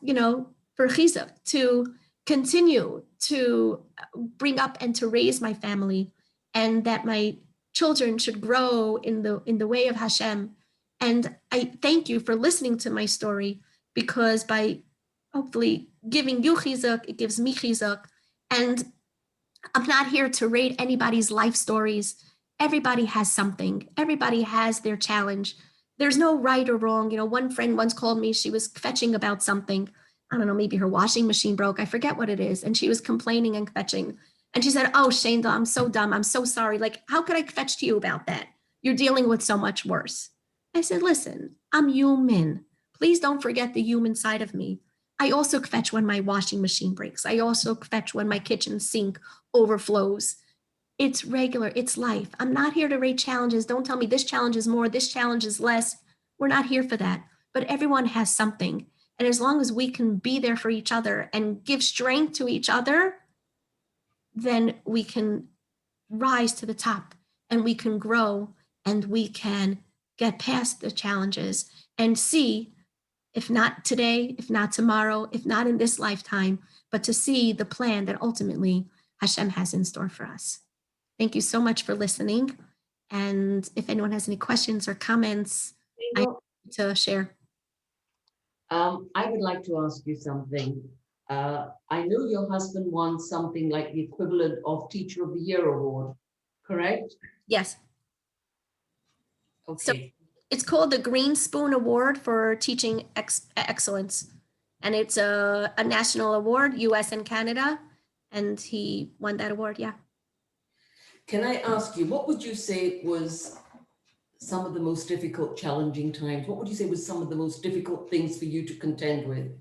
for chizuk to continue to bring up and to raise my family and that my children should grow in the way of Hashem. And I thank you for listening to my story because by hopefully giving you chizuk, it gives me chizuk. And I'm not here to rate anybody's life stories. Everybody has something. Everybody has their challenge. There's no right or wrong. One friend once called me, she was fetching about something. I don't know, maybe her washing machine broke. I forget what it is. And she was complaining and fetching. And she said, oh, Shaindel, I'm so dumb. I'm so sorry. Like, how could I fetch to you about that? You're dealing with so much worse. I said, listen, I'm human. Please don't forget the human side of me. I also fetch when my washing machine breaks. I also fetch when my kitchen sink overflows. It's regular, it's life. I'm not here to rate challenges. Don't tell me this challenge is more, this challenge is less. We're not here for that. But everyone has something. And as long as we can be there for each other and give strength to each other, then we can rise to the top and we can grow and we can get past the challenges and see, if not today, if not tomorrow, if not in this lifetime, but to see the plan that ultimately Hashem has in store for us. Thank you so much for listening. And if anyone has any questions or comments, I need to share. I would like to ask you something. I know your husband won something like the equivalent of Teacher of the Year award, correct? Yes. So Okay. it's called the Green Spoon Award for Teaching Excellence. And it's a national award, US and Canada. And he won that award, yeah. Can I ask you, what would you say was some of the most difficult, challenging times? What would you say was some of the most difficult things for you to contend with?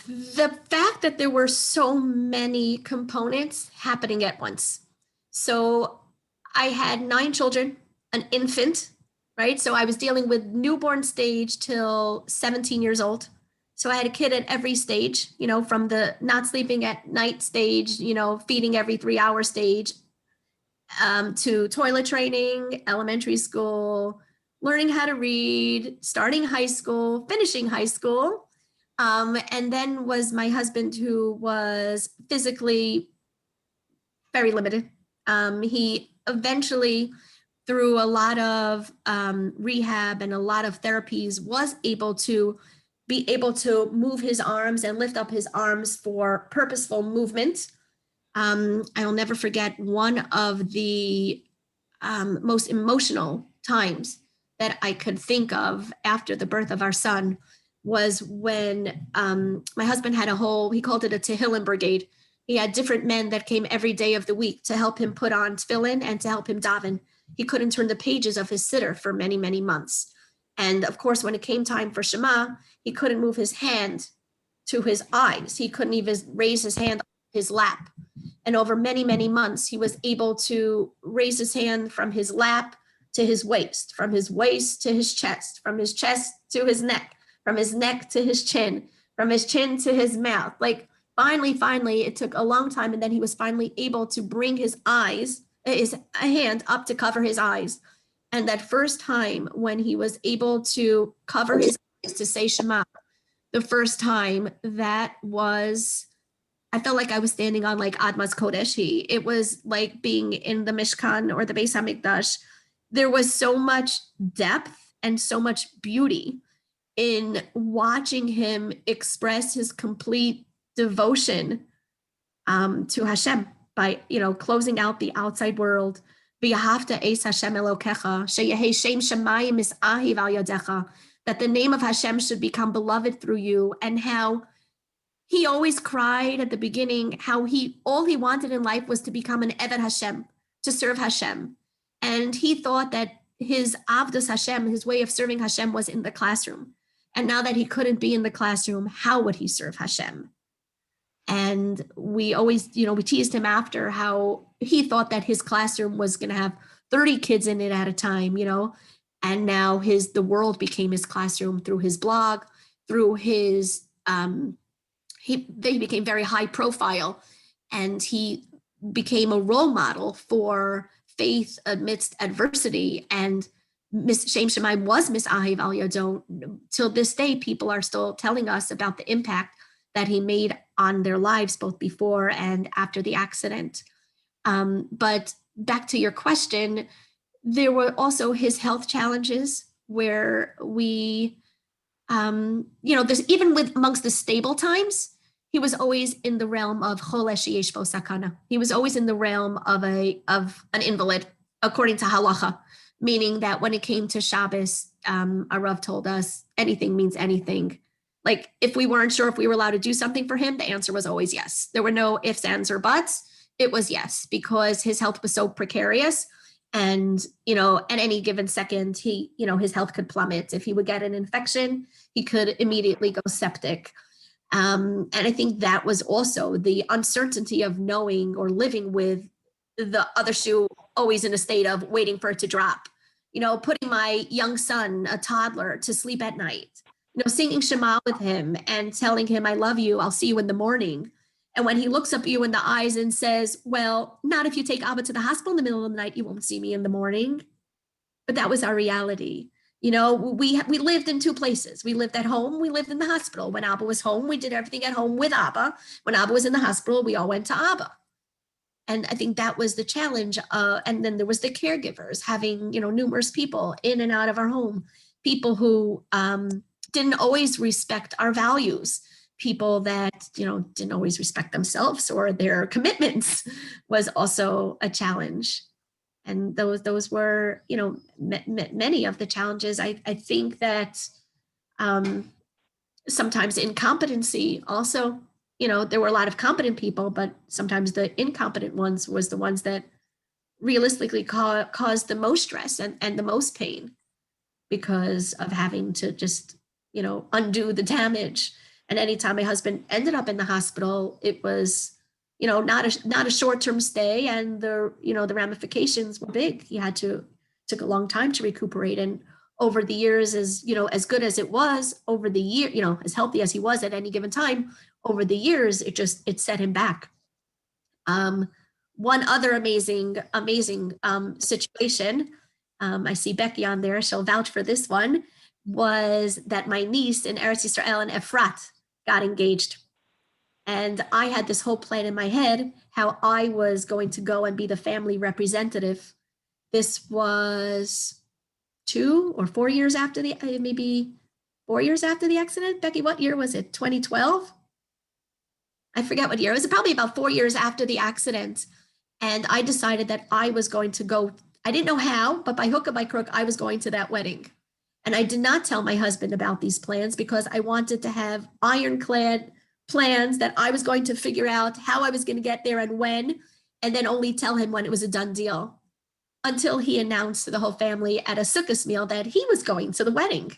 The fact that there were so many components happening at once. So I had 9 children, an infant, right? So I was dealing with newborn stage till 17 years old. So I had a kid at every stage, from the not sleeping at night stage, feeding every 3-hour stage, to toilet training, elementary school, learning how to read, starting high school, finishing high school. And then was my husband, who was physically very limited. He eventually, through a lot of rehab and a lot of therapies, was able to move his arms and lift up his arms for purposeful movement. I'll never forget one of the most emotional times that I could think of after the birth of our son was when my husband had he called it a Tehillim brigade. He had different men that came every day of the week to help him put on tefillin and to help him daven. He couldn't turn the pages of his siddur for many, many months. And of course, when it came time for Shema, he couldn't move his hand to his eyes. He couldn't even raise his hand off his lap. And over many, many months, he was able to raise his hand from his lap to his waist, from his waist to his chest, from his chest to his neck, from his neck to his chin, from his chin to his mouth. Like finally, it took a long time. And then he was finally able to bring his hand up to cover his eyes. And that first time when he was able to cover his eyes to say Shema, the first time, I felt like I was standing on like Admas Kodesh. It was like being in the Mishkan or the Beis HaMikdash. There was so much depth and so much beauty in watching him express his complete devotion to Hashem by, closing out the outside world. V'yahavta es Hashem Elokecha, sheyehi shem shamayim misahiv al yadecha, that the name of Hashem should become beloved through you, and how he always cried at the beginning, how all he wanted in life was to become an Eved Hashem, to serve Hashem. And he thought that his Avdus Hashem, his way of serving Hashem, was in the classroom. And now that he couldn't be in the classroom, how would he serve Hashem? And we always, we teased him after how he thought that his classroom was going to have 30 kids in it at a time, and now the world became his classroom through his blog, through his, they became very high profile, and he became a role model for faith amidst adversity. And Miss Shem Shemaim was Miss Ahiv Al Yado. Till this day, people are still telling us about the impact that he made on their lives, both before and after the accident. But back to your question, there were also his health challenges where we, there's even amongst the stable times, he was always in the realm of chole sheyesh bo sakana. He was always in the realm of an invalid, according to halacha, meaning that when it came to Shabbos, our Rav told us anything means anything. Like if we weren't sure if we were allowed to do something for him, the answer was always yes. There were no ifs, ands, or buts. It was yes, because his health was so precarious. And, at any given second, his health could plummet. If he would get an infection, he could immediately go septic. And I think that was also the uncertainty of knowing or living with the other shoe always in a state of waiting for it to drop. Putting my young son, a toddler, to sleep at night, singing Shema with him and telling him, I love you, I'll see you in the morning. And when he looks up at you in the eyes and says, well, not if you take Abba to the hospital in the middle of the night, you won't see me in the morning. But that was our reality. We lived in 2 places. We lived at home, we lived in the hospital. When Abba was home, we did everything at home with Abba. When Abba was in the hospital, we all went to Abba. And I think that was the challenge. And then there was the caregivers, having, numerous people in and out of our home, people who didn't always respect our values, people that, didn't always respect themselves or their commitments was also a challenge. And those were, you know, many of the challenges. I think that sometimes incompetency also, you know, there were a lot of competent people, but sometimes the incompetent ones was the ones that realistically caused the most stress and the most pain because of having to just, you know, undo the damage. And anytime my husband ended up in the hospital, it was, you know, not a short-term stay, and the, you know, the ramifications were big. He had to, took a long time to recuperate. And over the years, as, you know, as good as it was over the year, you know, as healthy as he was at any given time, over the years, it set him back. One other amazing situation, I see Becky on there, she'll vouch for this one, was that my niece in Eretz Yisrael and Efrat got engaged. And I had this whole plan in my head, how I was going to go and be the family representative. This was 2 or 4 years after the, maybe 4 years after the accident. Becky, what year was it? 2012? I forget what year. It was probably about 4 years after the accident. And I decided that I was going to go. I didn't know how, but by hook or by crook, I was going to that wedding. And I did not tell my husband about these plans because I wanted to have ironclad plans that I was going to figure out how I was going to get there and when, and then only tell him when it was a done deal, until he announced to the whole family at a sukkah meal that he was going to the wedding.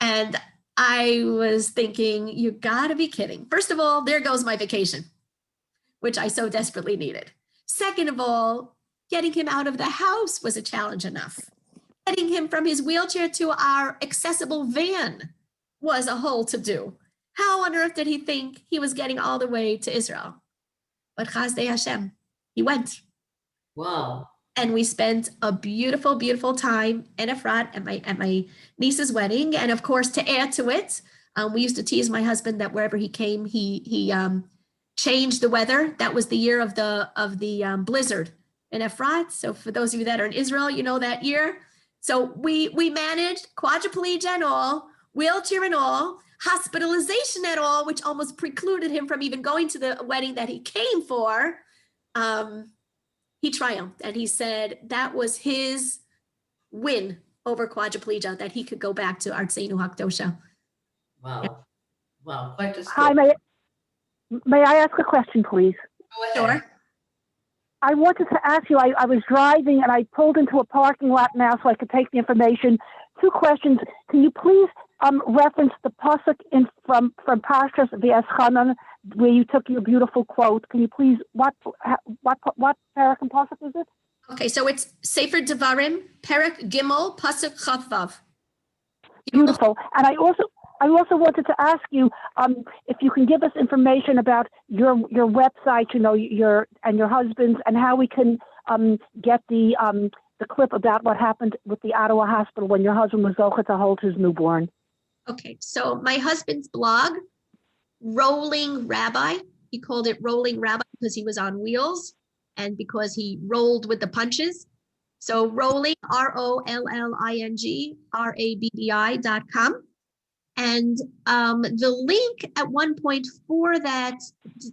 And I was thinking, you gotta be kidding. First of all, there goes my vacation, which I so desperately needed. Second of all, getting him out of the house was a challenge enough. Getting him from his wheelchair to our accessible van was a whole to-do. How on earth did he think he was getting all the way to Israel? But Chazdei Hashem, he went. Wow. And we spent a beautiful, beautiful time in Efrat at my niece's wedding. And of course, to add to it, we used to tease my husband that wherever he came, he changed the weather. That was the year of the blizzard in Efrat. So for those of you that are in Israel, you know that year. So we managed quadriplegia and all, wheelchair and all, hospitalization and all, which almost precluded him from even going to the wedding that he came for. He triumphed, and he said that was his win over quadriplegia, that he could go back to Artseinu Hakdosha. Wow. Yeah. Wow. Quite a story. Hi, may I ask a question, please? Go ahead. Sure. I wanted to ask you, I was driving and I pulled into a parking lot now so I could take the information. 2 questions. Can you please reference the pasuk from Parshas V'Eschanan, where you took your beautiful quote? Can you please, what parak and pasuk is it? Okay, so it's Sefer Devarim, Perek Gimel, pasuk Chavav. Beautiful. And I also wanted to ask you if you can give us information about your website, you know, your husband's, and how we can get the clip about what happened with the Ottawa hospital when your husband was zocheh to hold his newborn. Okay, so my husband's blog, Rolling Rabbi, he called it Rolling Rabbi because he was on wheels and because he rolled with the punches. So rolling, ROLLING, RABBI.com. And the link at one point for that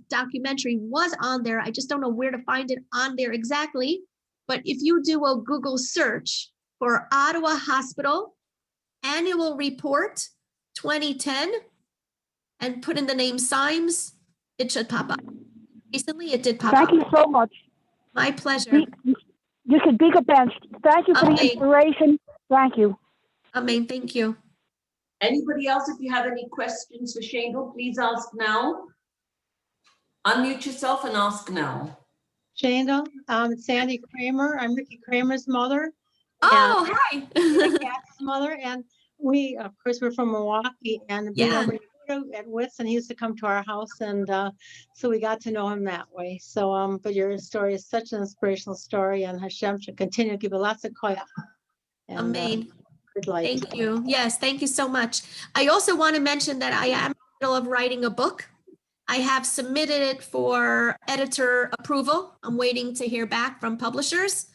documentary was on there. I just don't know where to find it on there exactly. But if you do a Google search for Ottawa Hospital Annual Report 2010 and put in the name Simes, it should pop up. Recently, it did pop up. Thank you so much. My pleasure. You should be a bench. Thank you for the inspiration. Thank you. Amen. Thank you. Anybody else, if you have any questions for Shaindel, please ask now. Unmute yourself and ask now. Shaindel, Sandy Kramer. I'm Ricky Kramer's mother. Oh, hi. Kat's mother. And we, of course, we're from Milwaukee. And Yeah. At Wits, and he used to come to our house, and so we got to know him that way. So, but your story is such an inspirational story, and Hashem should continue to give you lots of koyach. Amen. Good life. Thank you. Yes, thank you so much. I also want to mention that I am in the middle of writing a book. I have submitted it for editor approval. I'm waiting to hear back from publishers,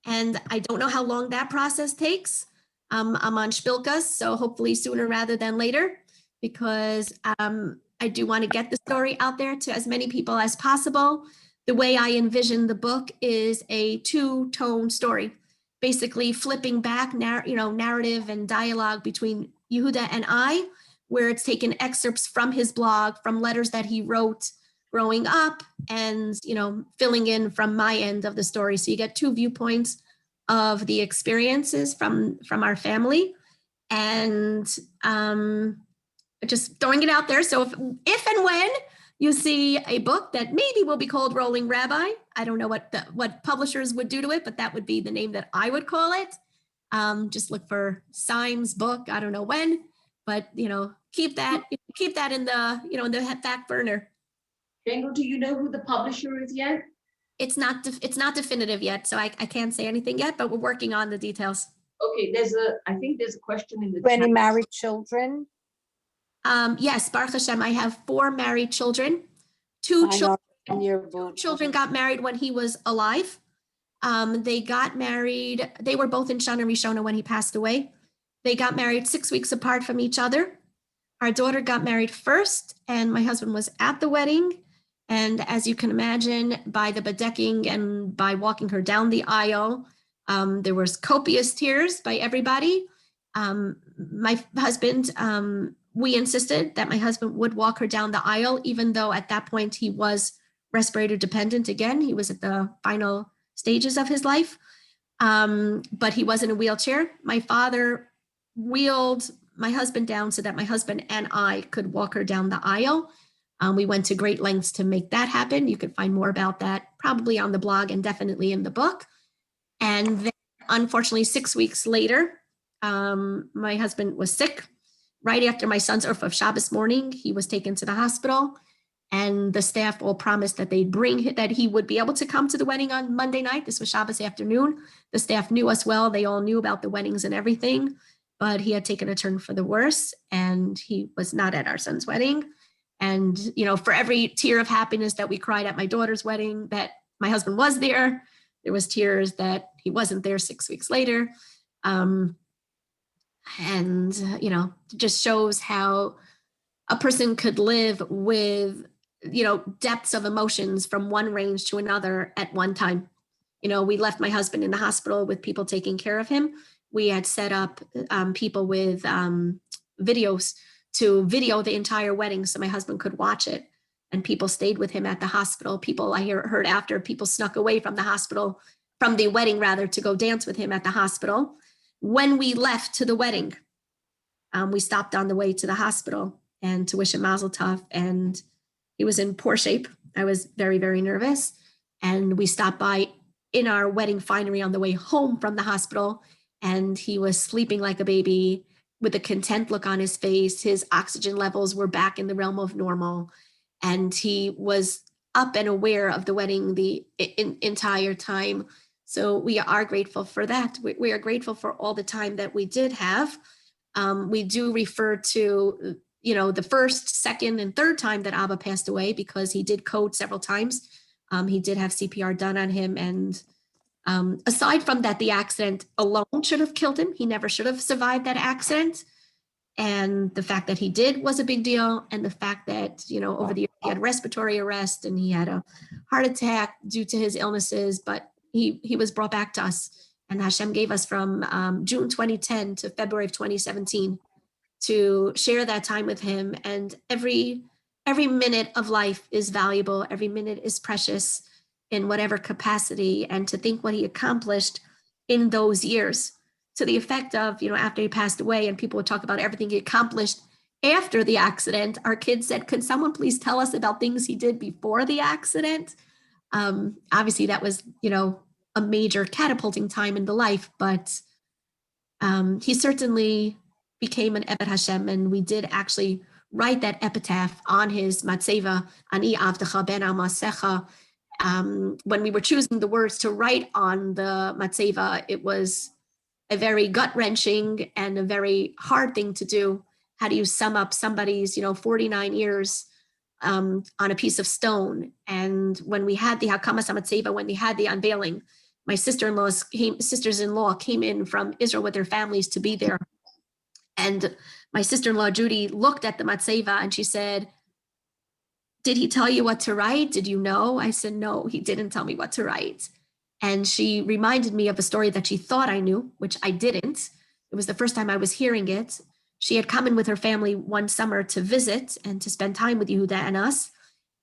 and I don't know how long that process takes. I'm on Shpilkas, so hopefully sooner rather than later, because I do want to get the story out there to as many people as possible. The the way I envision the book is a two-tone story, basically flipping back, narrative and dialogue between Yehuda and I, where it's taken excerpts from his blog, from letters that he wrote growing up, and filling in from my end of the story. So you get two viewpoints of the experiences from our family, and just throwing it out there. So if and when you see a book that maybe will be called Rolling Rabbi, I don't know what publishers would do to it, but that would be the name that I would call it. Just look for Simes book. I don't know when, but keep that in the in the back burner. Shaindel, do you know who the publisher is yet? It's not definitive yet, so I can't say anything yet, but we're working on the details. Okay, I think there's a question in the Any chat. married children? Yes, Baruch Hashem, I have 4 married children. Two I know in your book. children got married when he was alive. They got married, they were both in Shana Rishona when he passed away. They got married 6 weeks apart from each other. Our daughter got married first, and my husband was at the wedding. And as you can imagine, by the bedecking and by walking her down the aisle, there was copious tears by everybody. My husband, we insisted that my husband would walk her down the aisle, even though at that point he was respirator dependent again. He was at the final stages of his life, but he was in a wheelchair. My father wheeled my husband down so that my husband and I could walk her down the aisle. We went to great lengths to make that happen. You could find more about that probably on the blog and definitely in the book. And then, unfortunately, 6 weeks later, my husband was sick. Right after my son's Erev of Shabbos morning, he was taken to the hospital, and the staff all promised that that he would be able to come to the wedding on Monday night. This was Shabbos afternoon. The staff knew us well. They all knew about the weddings and everything, but he had taken a turn for the worse, and he was not at our son's wedding. And, for every tear of happiness that we cried at my daughter's wedding, that my husband was there, there was tears that he wasn't there 6 weeks later. Just shows how a person could live with, depths of emotions from one range to another at one time. We left my husband in the hospital with people taking care of him. We had set up people with videos to video the entire wedding so my husband could watch it. And people stayed with him at the hospital. People, heard after, people snuck away from the wedding rather, to go dance with him at the hospital. When we left to the wedding, we stopped on the way to the hospital and to wish him mazel tov, and he was in poor shape. I was very, very nervous. And we stopped by in our wedding finery on the way home from the hospital, and he was sleeping like a baby with a content look on his face. His oxygen levels were back in the realm of normal, and he was up and aware of the wedding the entire time. So we are grateful for that. We are grateful for all the time that we did have. We do refer to, the first, second, and third time that Abba passed away, because he did code several times. He did have CPR done on him. And aside from that, the accident alone should have killed him. He never should have survived that accident. And the fact that he did was a big deal. And the fact that, over the years he had respiratory arrest and he had a heart attack due to his illnesses, but he was brought back to us. And Hashem gave us from June 2010 to February of 2017 to share that time with him. And every minute of life is valuable. Every minute is precious in whatever capacity. And to think what he accomplished in those years, to the effect of, after he passed away and people would talk about everything he accomplished after the accident, our kids said, "Can someone please tell us about things he did before the accident?" Obviously that was, a major catapulting time in the life, but he certainly became an Eved Hashem, and we did actually write that epitaph on his matzeva, Ani Avdecha Ben Amasecha. When we were choosing the words to write on the matzeva, it was a very gut-wrenching and a very hard thing to do. How do you sum up somebody's, 49 years on a piece of stone? And when we had the Hakamas HaMatzeva, when we had the unveiling, my sisters-in-law came in from Israel with their families to be there. And my sister-in-law, Judy, looked at the matzeva and she said, did he tell you what to write? Did you know? I said, no, he didn't tell me what to write. And she reminded me of a story that she thought I knew, which I didn't. It was the first time I was hearing it. She had come in with her family one summer to visit and to spend time with Yehuda and us.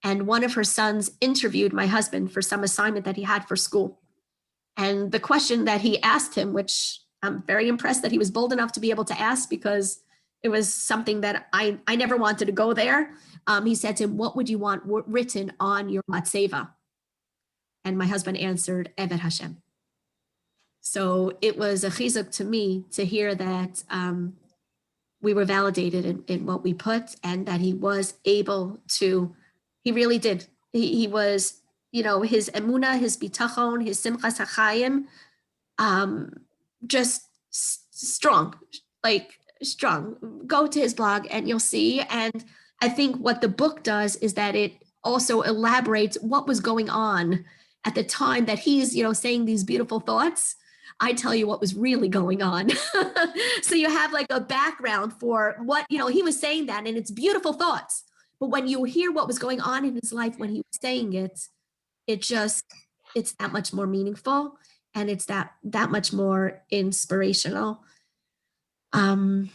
And one of her sons interviewed my husband for some assignment that he had for school. And the question that he asked him, which I'm very impressed that he was bold enough to be able to ask, because it was something that I never wanted to go there. He said to him, what would you want written on your matzeva? And my husband answered, Evet Hashem. So it was a chizuk to me to hear that we were validated in what we put, and that he was able to, he really did. He was, you know, his emuna, his bitachon, his simchas hachayim, just strong, like strong. Go to his blog and you'll see. And I think what the book does is that it also elaborates what was going on at the time that he's, you know, saying these beautiful thoughts. I tell you what was really going on. So you have like a background for what, you know, he was saying that, and it's beautiful thoughts. But when you hear what was going on in his life when he was saying it, it's that much more meaningful, and it's that much more inspirational. And,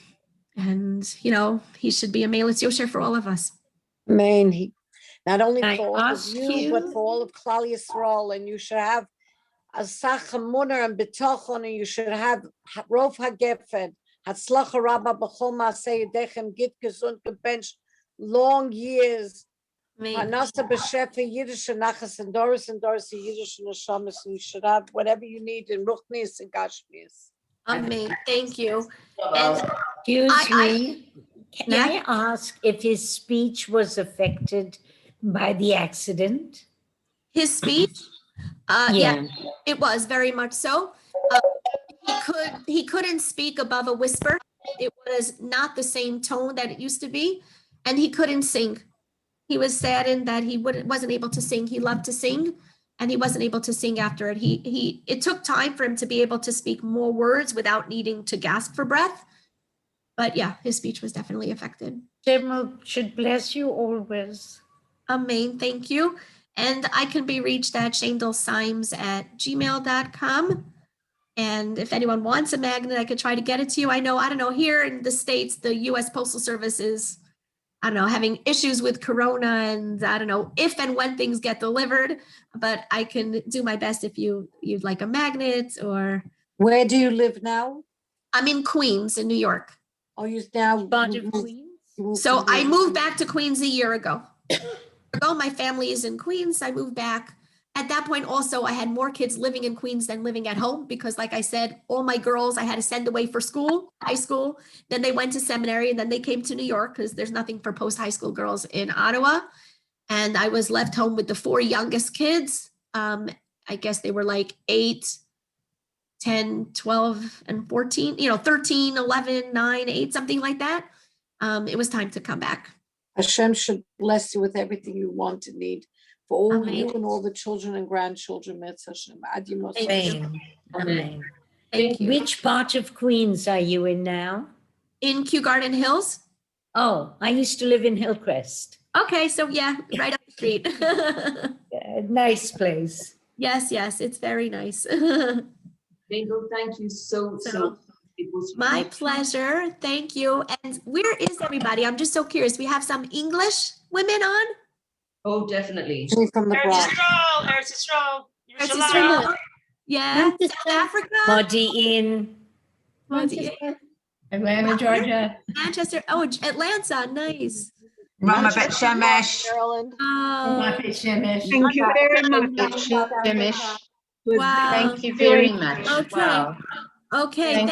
you know, he should be a Meilitz Yosher for all of us. Man, he not only Can I for all of ask you, you- but for all of Klal Yisrael, and you should have a sachamunah and bitachon, and you should have rov hagefen, hatzlacha rabba b'chol ma'aseh yedechem, git gesund gebench, long years, Amen. Parnasa b'shefa Yiddish and nachas and Doris Yiddish and Neshamis, and you should have whatever you need in Ruchnis and Gashmis. Amen. Thank you. And Excuse I- me, can Yeah. I ask if his speech was affected by the accident? his speech, yeah, it was very much so. He couldn't speak above a whisper. It was not the same tone that it used to be, and he couldn't sing. He was saddened that he wasn't able to sing. He loved to sing, and he wasn't able to sing after it. It took time for him to be able to speak more words without needing to gasp for breath. But yeah, his speech was definitely affected. Shem should bless you always. Amen. Thank you. And I can be reached at shaindelsimes@gmail.com. And if anyone wants a magnet, I could try to get it to you. I don't know, here in the States, the US Postal Service is, I don't know, having issues with Corona, and I don't know if and when things get delivered, but I can do my best if you'd like a magnet. Or Where do you live now? I'm in Queens in New York. Oh, you now. Part of moved- Queens? you moved So to I New moved York. back to Queens a year ago. My family is in Queens. I moved back. At that point, also, I had more kids living in Queens than living at home, because, like I said, all my girls I had to send away for school, high school. Then they went to seminary, and then they came to New York because there's nothing for post-high school girls in Ottawa. And I was left home with the 4 youngest kids. I guess they were like 8, 10, 12, and 14, 13, 11, 9, 8, something like that. It was time to come back. Hashem should bless you with everything you want and need for all Amen. you and all the children and grandchildren. Mitzvah Hashem. Ad Yemos Thank Hashem. you. Amen. Amen. Thank you. Which part of Queens are you in now? In Kew Garden Hills. Oh, I used to live in Hillcrest. Okay, so yeah, right up the street. Nice place. Yes, it's very nice. Shaindel, thank you so. It was My really- pleasure. Thank you. And where is everybody? I'm just so curious. We have some English women on. Oh, definitely. From the Eretz Bronx. Yisrael, Eretz Yisrael, Eretz Yerushalayim. Yisrael. Yeah, South Africa. Modi'in. Atlanta, Georgia. Manchester. Oh, Atlanta. Nice. Rama Bet Shemesh. Maryland. Oh, Ramat Shemesh. Thank you very much. Shemesh. wow. Thank you very much. Okay. Wow. Okay.